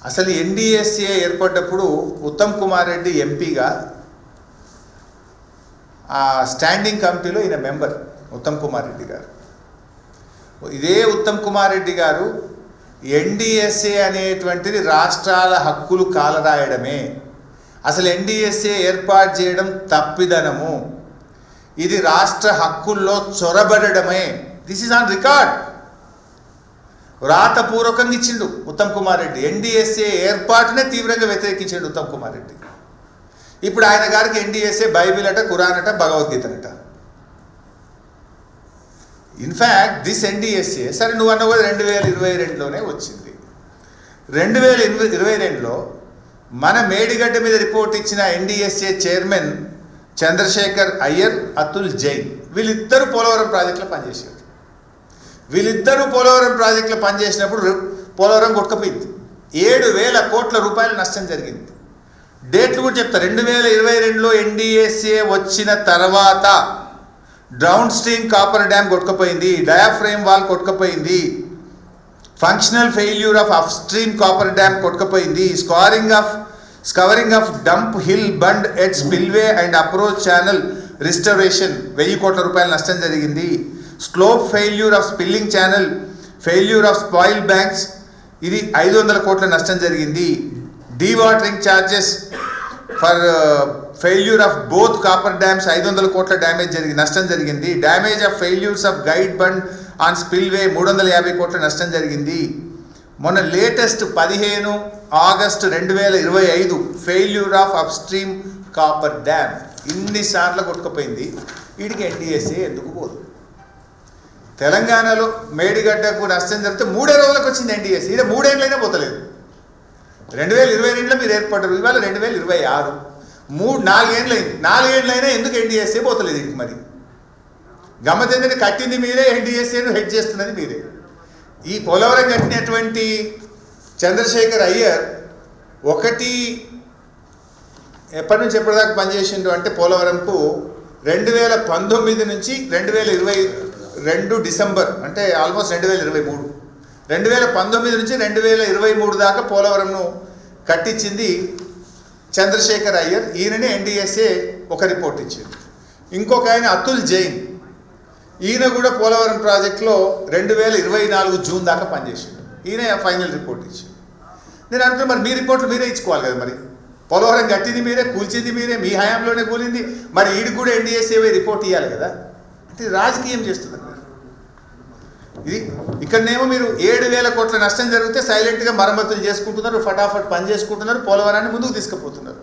[SPEAKER 1] అసలు ఎన్డిఎస్ఏ ఏర్పడ్డప్పుడు ఉత్తమ్ కుమార్ రెడ్డి ఎంపీగా ఆ స్టాండింగ్ కమిటీలో ఈయన మెంబర్ ఉత్తమ్ కుమార్ రెడ్డి గారు. ఇదే ఉత్తమ్ కుమార్ రెడ్డి గారు ఎన్డిఎస్ఏ అనేటువంటిది రాష్ట్రాల హక్కులు కాలరాయడమే, అసలు ఎన్డిఎస్ఏ ఏర్పాటు చేయడం తప్పిదనము, ఇది రాష్ట్ర హక్కుల్లో చొరబడడమే, దిస్ ఈజ్ ఆన్ రికార్డ్, వ్రాతపూర్వకంగా ఇచ్చిండు ఉత్తమ్ కుమార్ రెడ్డి. ఎన్డిఎస్ఏ ఏర్పాటునే తీవ్రంగా వ్యతిరేకించాడు ఉత్తమ్ కుమార్ రెడ్డి. ఇప్పుడు ఆయన గారికి ఎన్డిఎస్ఏ బైబిల్ అట, ఖురాన్ అట, భగవద్గీతనట. ఇన్ఫ్యాక్ట్ దిస్ ఎన్డిఎస్ఏ, సరే నువ్వు అన్న కూడా 2022లోనే వచ్చింది. 2022లో మన మేడిగడ్డ మీద రిపోర్ట్ ఇచ్చిన ఎన్డిఎస్ఏ చైర్మన్ చంద్రశేఖర్ అయ్యర్, అతుల్ జైన్, వీళ్ళిద్దరూ పోలవరం ప్రాజెక్టులో పనిచేశారు. వీళ్ళిద్దరూ పోలవరం ప్రాజెక్టులో పనిచేసినప్పుడు పోలవరం కొట్టుకుపోయింది, 7,000 కోట్ల రూపాయల నష్టం జరిగింది. డేట్లు కూడా చెప్తా. 2022లో ఎన్డిఎస్ఏ వచ్చిన తర్వాత డౌన్ స్ట్రీమ్ కాపర్ డ్యామ్ కొట్టుకుపోయింది, డయాఫ్రేమ్ వాల్ కొట్టుకుపోయింది, functional failure of upstream coffer dam కొట్టుకుపోయింది, scouring of dump hill bund at spillway and approach channel restoration 1000 కోట్ల రూపాయల నష్టం జరిగింది, slope failure of spilling channel, failure of spoil banks, ఇది 500 కోట్ల నష్టం జరిగింది, dewatering charges for failure of both coffer dams 500 కోట్ల నష్టం జరిగింది, damage of failures of guide bund on spillway 350 కోట్ల నష్టం జరిగింది, మొన్న latest 15 August 2025 failure of upstream copper dam ఇన్నిసార్లు కొట్టుకుపోయింది. వీడికి ఎన్డీఎస్ఏ ఎందుకు పోదు? తెలంగాణలో మేడిగడ్డకు నష్టం జరిగితే 3 రోజులకు వచ్చింది ఎన్డీఎస్ఏ. ఇక్కడ 3 ఏళ్ళైనా పోతలేదు. 2022లో మీరు ఏర్పడ్డారు, ఇవాళ 2026, 4 ఏళ్ళైంది. 4 ఏళ్ళైనా ఎందుకు ఎన్డీఎస్ఏ పోతలేదు? ఇది మరి గమ్మత్ ఏంటంటే కట్టింది మీరే, ఎన్డీఎస్ఏను హెడ్ చేస్తున్నది మీరే. ఈ పోలవరం కట్టినటువంటి చంద్రశేఖర్ అయ్యర్ ఎప్పటి నుంచి ఎప్పటిదాకా పనిచేసిండు అంటే పోలవరంకు 2019 నుంచి 2022 డిసెంబర్ అంటే ఆల్మోస్ట్ 2023, 2019 నుంచి 2023 దాకా పోలవరంను కట్టించింది చంద్రశేఖర్ అయ్యర్. ఈయననే ఎన్డీఎస్ఏ ఒక రిపోర్ట్ ఇచ్చింది. ఇంకొక ఆయన అతుల్ జైన్, ఈయన కూడా పోలవరం ప్రాజెక్టులో 2024 జూన్ దాకా పనిచేసిండు. ఈయన ఫైనల్ రిపోర్ట్ ఇచ్చిండు. నేను అనుకున్నా మరి మీ రిపోర్ట్లు మీరే ఇచ్చుకోవాలి కదా. మరి పోలవరం కట్టింది మీరే, కూల్చింది మీరే, మీ హయాంలోనే కూలింది. మరి ఈడికి కూడా ఎన్డీఎస్ఏ రిపోర్ట్ ఇవ్వాలి కదా. అంటే రాజకీయం చేస్తున్నారు మీరు. ఇది ఇక్కడనేమో మీరు 7,000 కోట్ల నష్టం జరిగితే సైలెంట్గా మరమ్మతులు చేసుకుంటున్నారు, ఫటాఫట్ పని చేసుకుంటున్నారు, పోలవరాన్ని ముందుకు తీసుకుపోతున్నారు.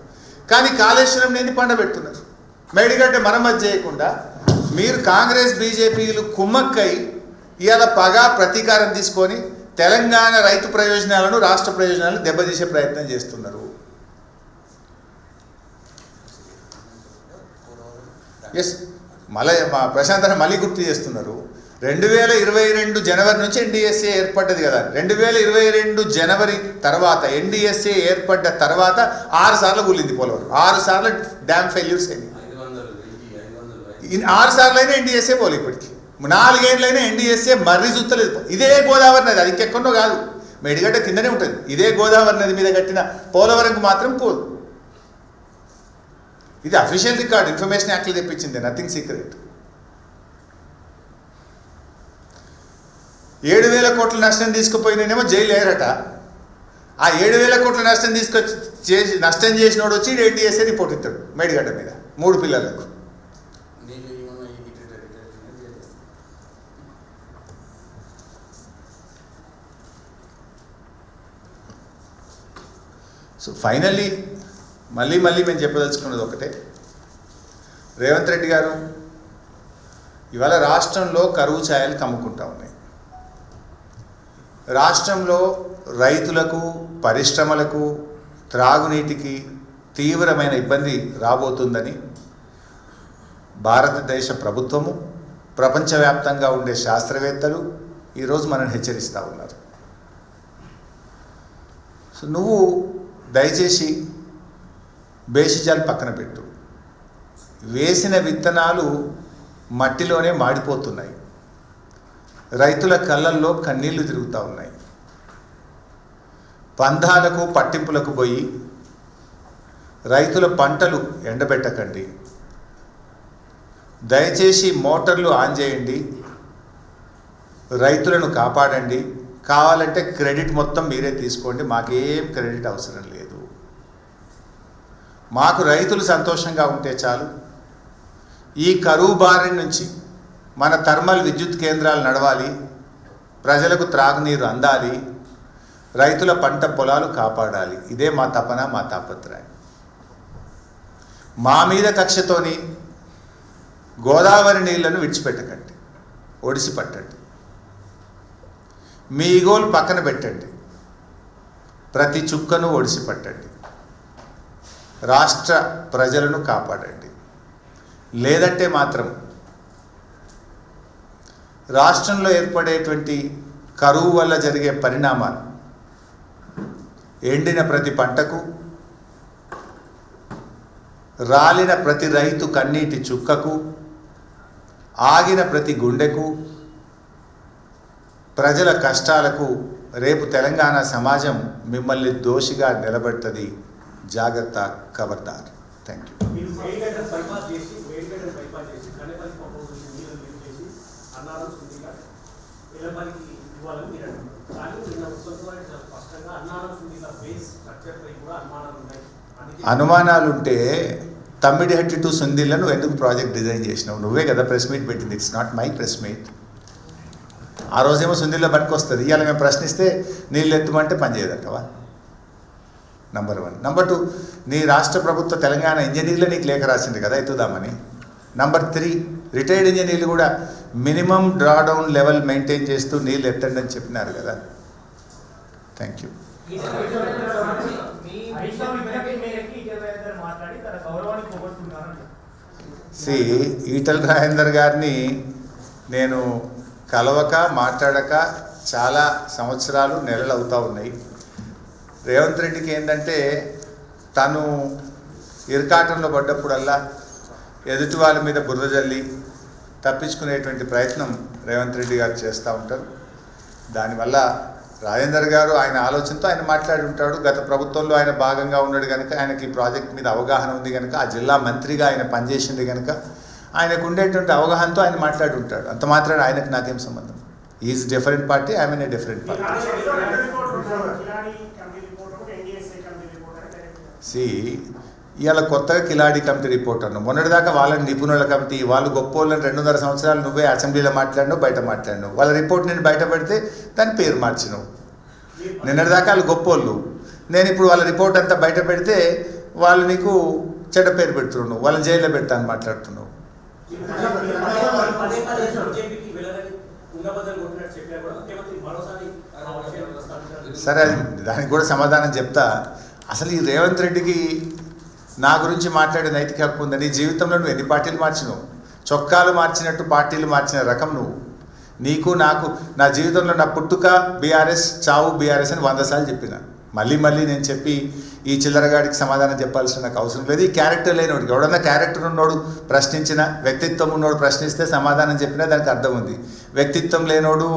[SPEAKER 1] కానీ కాళేశ్వరం లేని పండబెడుతున్నారు. మేడిగడ్డ మరమ్మతు చేయకుండా మీరు కాంగ్రెస్ బీజేపీలు కుమ్మక్కై ఇవాళ పగా ప్రతీకారం తీసుకొని తెలంగాణ రైతు ప్రయోజనాలను, రాష్ట్ర ప్రయోజనాలను దెబ్బతీసే ప్రయత్నం చేస్తున్నారు. ఎస్, మళ్ళీ మా ప్రశాంత్ మళ్ళీ గుర్తు చేస్తున్నారు. 2022 జనవరి నుంచి ఎన్డీఎస్ఏ ఏర్పడ్డది కదా. 2022 జనవరి తర్వాత ఎన్డీఎస్ఏ ఏర్పడ్డ తర్వాత 6 సార్లు కూలింది పోలవరం. 6 సార్లు డ్యామ్ ఫెయిల్యూర్స్ అయింది. 6 సార్లు అయినా ఎన్డీఎస్ఏ పోలే. ఇప్పటికి 4 ఏళ్ళైనా ఎన్డీఎస్ఏ మర్రి చూస్తలేదు. ఇదే గోదావరి నది, అది ఇంకెక్కడో కాదు, మేడిగడ్డ కిందనే ఉంటుంది. ఇదే గోదావరి నది మీద కట్టిన పోలవరంకు మాత్రం పోదు. ఇది అఫీషియల్ రికార్డ్, ఇన్ఫర్మేషన్ యాక్ట్లో తెప్పించింది, నథింగ్ సీక్రెట్. 7,000 కోట్ల నష్టం తీసుకుపోయినేమో జైలు వేయరట. ఆ 7,000 కోట్ల నష్టం నష్టం చేసినోడు వచ్చి ఎన్డీఎస్ఏ రిపోర్ట్ ఇస్తాడు మేడిగడ్డ మీద 3 పిల్లలకు. సో ఫైనల్లీ మళ్ళీ మేము చెప్పదలుచుకున్నది ఒకటే. రేవంత్ రెడ్డి గారు, ఇవాళ రాష్ట్రంలో కరువు ఛాయలు కమ్ముకుంటా ఉన్నాయి. రాష్ట్రంలో రైతులకు, పరిశ్రమలకు, త్రాగునీటికి తీవ్రమైన ఇబ్బంది రాబోతుందని భారతదేశ ప్రభుత్వము, ప్రపంచవ్యాప్తంగా ఉండే శాస్త్రవేత్తలు ఈరోజు మనల్ని హెచ్చరిస్తూ ఉన్నారు. సో నువ్వు దయచేసి బేసిజాలు పక్కన పెట్టు. వేసిన విత్తనాలు మట్టిలోనే మాడిపోతున్నాయి. రైతుల కళ్ళల్లో కన్నీళ్లు తిరుగుతూ ఉన్నాయి. పందాలకు పట్టింపులకు పోయి రైతుల పంటలు ఎండబెట్టకండి. దయచేసి మోటార్లు ఆన్ చేయండి, రైతులను కాపాడండి. కావాలంటే క్రెడిట్ మొత్తం మీరే తీసుకోండి, మాకేం క్రెడిట్ అవసరం లేదు. మాకు రైతులు సంతోషంగా ఉంటే చాలు. ఈ కరువు బారి నుంచి మన థర్మల్ విద్యుత్ కేంద్రాలు నడవాలి, ప్రజలకు త్రాగునీరు అందాలి, రైతుల పంట పొలాలు కాపాడాలి. ఇదే మా తపన, మా తాపత్రయం. మా మీద కక్షతోని గోదావరి నీళ్లను విడిచిపెట్టకండి, ఒడిసి పట్టండి. మీ ఈగోలు పక్కన పెట్టండి, ప్రతి చుక్కను ఒడిసి పట్టండి. రాష్ట్ర ప్రజలను కాపాడండి. లేదంటే మాత్రం రాష్ట్రంలో ఏర్పడేటువంటి కరువు వల్ల జరిగే పరిణామాలు, ఎండిన ప్రతి పంటకు, రాలిన ప్రతి రైతు కన్నీటి చుక్కకు, ఆగిన ప్రతి గుండెకు, ప్రజల కష్టాలకు రేపు తెలంగాణ సమాజం మిమ్మల్ని దోషిగా నిలబెడుతుంది. జాగ్రత్త, ఖబర్దార్. Thank you. అనుమానాలుంటే తమ్మిడిహట్టి టు సుందిళ్లను ఎందుకు ప్రాజెక్ట్ డిజైన్ చేసినావు? నువ్వే కదా ప్రెస్ మీట్ పెట్టింది. It's not my press meet. ఆ రోజేమో సుందీలో బండికి వస్తుంది, ఇవాళ మేము ప్రశ్నిస్తే నీళ్ళు ఎత్తుమంటే పని చేయదంటవా? నంబర్ 1. నంబర్ 2, నీ రాష్ట్ర ప్రభుత్వ తెలంగాణ ఇంజనీర్లే నీకు లేఖ రాసింది కదా ఎత్తుదామని. నంబర్ 3, రిటైర్డ్ ఇంజనీర్లు కూడా మినిమం డ్రాడౌన్ లెవెల్ మెయింటైన్ చేస్తూ నీళ్ళు ఎత్తండి అని చెప్పినారు కదా. Thank you. See Etela Rajender గారిని నేను కలవక మాట్లాడక చాలా సంవత్సరాలు నెలలు అవుతూ ఉన్నాయి. రేవంత్ రెడ్డికి ఏంటంటే తను ఇరకాటంలో పడ్డప్పుడల్లా ఎదుటి వాళ్ళ మీద బురద జల్లి తప్పించుకునేటువంటి ప్రయత్నం రేవంత్ రెడ్డి గారు చేస్తూ ఉంటారు. దానివల్ల రాజేందర్ గారు ఆయన ఆలోచనతో ఆయన మాట్లాడి ఉంటాడు. గత ప్రభుత్వంలో ఆయన భాగంగా ఉన్నాడు కనుక ఆయనకి ఈ ప్రాజెక్ట్ మీద అవగాహన ఉంది కనుక, ఆ జిల్లా మంత్రిగా ఆయన పనిచేసింది కనుక ఆయనకు ఉండేటువంటి అవగాహనతో ఆయన మాట్లాడి ఉంటాడు. అంత మాత్రాన ఆయనకు నాకేం సంబంధం? Is different party, I mean a different party. See ఇవాళ కొత్తగా కిలాడి కమిటీ రిపోర్ట్ అన్నావు. మొన్నటిదాకా వాళ్ళని నిపుణుల కమిటీ, వాళ్ళు గొప్ప వాళ్ళని 2.5 సంవత్సరాలు నువ్వే అసెంబ్లీలో మాట్లాడినావు, బయట మాట్లాడినావు. వాళ్ళ రిపోర్ట్ నేను బయట పెడితే దాని పేరు మార్చినావు. నిన్నటిదాకా వాళ్ళు గొప్పోళ్ళు, నేను ఇప్పుడు వాళ్ళ రిపోర్ట్ అంతా బయట పెడితే వాళ్ళు నీకు చెడ్డ పేరు పెడుతున్నావు, వాళ్ళని జైల్లో పెడతా అని మాట్లాడుతున్నావు. సరే, అది దానికి కూడా సమాధానం చెప్తా. అసలు ఈ రేవంత్ రెడ్డికి నా గురించి మాట్లాడే నైతిక హక్కు ఉందని జీవితంలో నువ్వు ఎన్ని పార్టీలు మార్చినావు? చొక్కాలు మార్చినట్టు పార్టీలు మార్చిన రకం నువ్వు. నీకు నాకు నా జీవితంలో నా పుట్టుక బీఆర్ఎస్, చావు బీఆర్ఎస్ అని 100 సార్లు చెప్పిన. మళ్ళీ నేను చెప్పి ఈ చిల్లరగాడికి సమాధానం చెప్పాల్సిన నాకు అవసరం లేదు. ఈ క్యారెక్టర్ లేనోడికి, ఎవడన్నా క్యారెక్టర్ ఉన్నోడు ప్రశ్నించిన, వ్యక్తిత్వం ఉన్నోడు ప్రశ్నిస్తే సమాధానం చెప్పినా దానికి అర్థం ఉంది. వ్యక్తిత్వం లేనోడు,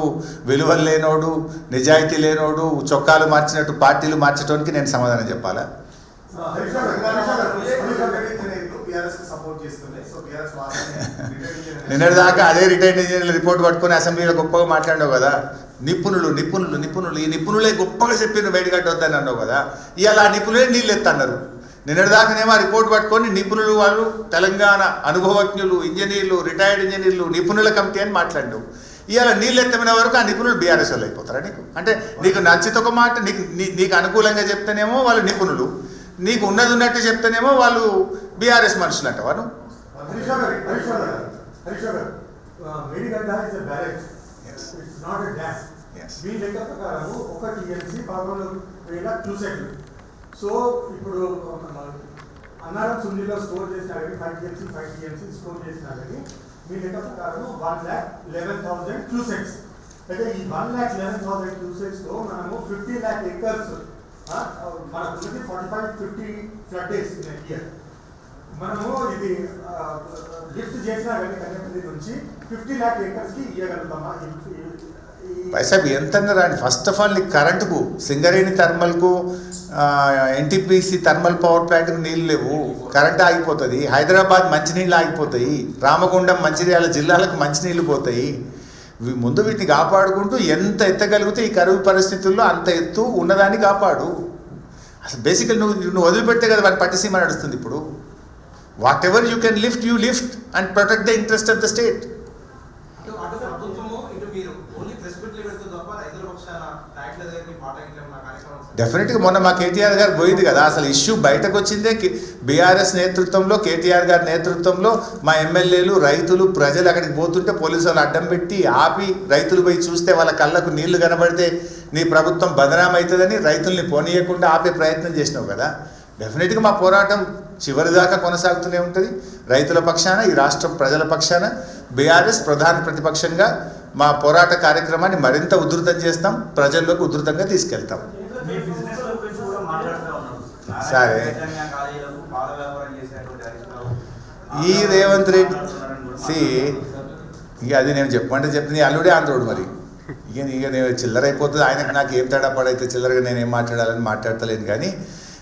[SPEAKER 1] విలువలు లేనోడు, నిజాయితీ లేనోడు చొక్కాలు మార్చినట్టు పార్టీలు మార్చడానికి నేను సమాధానం చెప్పాలా? నిన్నటిదాకా అదే రిటైర్డ్ ఇంజనీర్ల రిపోర్ట్ పట్టుకొని అసెంబ్లీలో గొప్పగా మాట్లాడినావు కదా. నిపుణులు నిపుణులు నిపుణులు ఈ నిపుణులే గొప్పగా చెప్పి బయటగట్టొద్దని అన్నావు కదా. ఇవాళ ఆ నిపుణులే నీళ్ళు ఎత్తన్నారు. నిన్నటిదాకానేమో ఆ రిపోర్ట్ పట్టుకొని నిపుణులు వాళ్ళు తెలంగాణ అనుభవజ్ఞులు, ఇంజనీర్లు, రిటైర్డ్ ఇంజనీర్లు, నిపుణుల కమిటీ అని మాట్లాడినావు. ఇవాళ నీళ్ళు ఎత్తమైన వరకు ఆ నిపుణులు బీఆర్ఎస్ వాళ్ళు అయిపోతారా నీకు? అంటే నీకు నచ్చితే ఒక మాట, నీకు అనుకూలంగా చెప్తేనేమో వాళ్ళు నిపుణులు, నీకు ఉన్నది ఉన్నట్టు చెప్తేనేమో వాళ్ళు బీఆర్ఎస్ మనుషులు అంటావా నువ్వు?
[SPEAKER 3] సో ఇప్పుడు అన్నారం సుందీలో స్టోర్ చేసినా కానీ 5 TMC స్టోర్ చేసినా కానీ మీ లెక్క ప్రకారం 1,11,000 క్యూసెక్స్. అయితే ఈ 1,11,000 క్యూసెక్స్ తో మనము 50 lakh acres మనకు 45-50 ఫ్లడ్ డేస్ ఇయర్ మనము ఇది లిఫ్ట్ చేసినా కానీ కన్యాకుమారి నుంచి 50 lakh acres కి ఇవ్వగలుగుతామా?
[SPEAKER 1] పైసా ఎంత రాండి. ఫస్ట్ ఆఫ్ ఆల్ నీకు కరెంటుకు, సింగరేణి థర్మల్కు, ఎన్టీపీసీ థర్మల్ పవర్ ప్లాంట్కు నీళ్ళు లేవు, కరెంట్ ఆగిపోతుంది. హైదరాబాద్ మంచినీళ్ళు ఆగిపోతాయి, రామగుండం మంచిర్యాల జిల్లాలకు మంచినీళ్ళు పోతాయి. ముందు వీటిని కాపాడుకుంటూ ఎంత ఎత్తగలిగితే ఈ కరువు పరిస్థితుల్లో అంత ఎత్తు ఉన్నదాన్ని కాపాడు. అసలు బేసికల్ నువ్వు వదిలిపెట్టే కదా వాటి పట్టిసీమ నడుస్తుంది. ఇప్పుడు what ever you can lift, you lift and protect the interest of the state. డెఫినెట్గా మొన్న మా కేటీఆర్ గారు పోయింది కదా, అసలు ఇష్యూ బయటకు వచ్చిందే బీఆర్ఎస్ నేతృత్వంలో, కేటీఆర్ గారి నేతృత్వంలో. మా ఎమ్మెల్యేలు, రైతులు, ప్రజలు అక్కడికి పోతుంటే పోలీసు వాళ్ళు అడ్డం పెట్టి ఆపి, రైతులు పోయి చూస్తే వాళ్ళ కళ్ళకు నీళ్లు కనబడితే నీ ప్రభుత్వం బదనామవుతుందని రైతుల్ని పోనీయకుండా ఆపే ప్రయత్నం చేసినావు కదా. డెఫినెట్గా మా పోరాటం చివరిదాకా కొనసాగుతూనే ఉంటుంది. రైతుల పక్షాన, ఈ రాష్ట్ర ప్రజల పక్షాన బీఆర్ఎస్ ప్రధాన ప్రతిపక్షంగా మా పోరాట కార్యక్రమాన్ని మరింత ఉధృతం చేస్తాం, ప్రజల్లోకి ఉధృతంగా తీసుకెళ్తాం. సరే, ఈ రేవంత్ రెడ్డి ఇక అది నేను చెప్పమంటే చెప్తే అల్లుడే ఆంధ్రోడు. మరి ఇక నేను చిల్లర అయిపోతుంది. ఆయనకు నాకు ఏం తేడా పడైతే చిల్లరగా నేనేం మాట్లాడాలని మాట్లాడతలేను. కానీ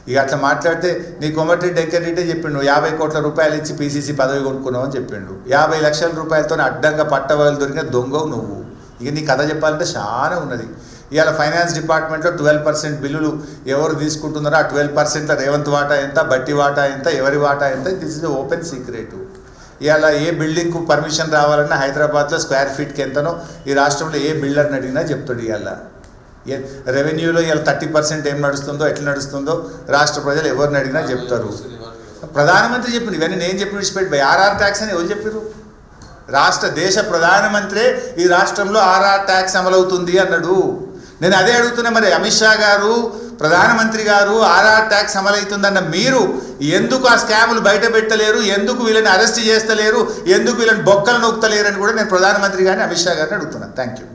[SPEAKER 1] ఇక అట్లా మాట్లాడితే నీ కోమటిరెడ్డి వెంకటరెడ్డి చెప్పిండు 50 కోట్ల రూపాయలు ఇచ్చి పీసీసీ పదవి కొనుక్కున్నావు అని చెప్పిండు. 50 లక్షల రూపాయలతో అడ్డంగా పట్టవాళ్ళు దొరికిన దొంగవు నువ్వు. ఇక నీ కథ చెప్పాలంటే చాలా ఉన్నది. ఇవాళ ఫైనాన్స్ డిపార్ట్మెంట్లో 12% బిల్లులు ఎవరు తీసుకుంటున్నారో ఆ 12% రేవంత్ వాటా ఎంత, బట్టి వాటా ఎంత, ఎవరి వాటా ఎంత, దిస్ ఇస్ ఓపెన్ సీక్రెట్. ఇవాళ ఏ బిల్డింగ్కు పర్మిషన్ రావాలన్నా హైదరాబాద్లో స్క్వేర్ ఫీట్కి ఎంతనో ఈ రాష్ట్రంలో ఏ బిల్డర్ని అడిగినా చెప్తాడు. ఇవాళ రెవెన్యూలో ఇవాళ 30% ఏం నడుస్తుందో ఎట్లా నడుస్తుందో రాష్ట్ర ప్రజలు ఎవరిని అడిగినా చెప్తారు. ప్రధానమంత్రి చెప్పింది ఇవన్నీ నేను చెప్పి విడిచిపెట్టి ఆర్ఆర్ ట్యాక్స్ అని ఎవరు చెప్పారు? దేశ ప్రధానమంత్రే ఈ రాష్ట్రంలో ఆర్ఆర్ ట్యాక్స్ అమలవుతుంది అన్నాడు. నేను అదే అడుగుతున్నా, మరి అమిత్ షా గారు ప్రధానమంత్రి గారు ఆర్ఆర్ ట్యాక్స్ అమలవుతుందన్న మీరు ఎందుకు ఆ స్కాములు బయట పెట్టలేరు? ఎందుకు వీళ్ళని అరెస్ట్ చేస్తలేరు? ఎందుకు వీళ్ళని బొక్కలు నొక్కుతలేరు అని కూడా నేను ప్రధానమంత్రి గారిని అమిత్ షా గారిని అడుగుతున్నాను. Thank you.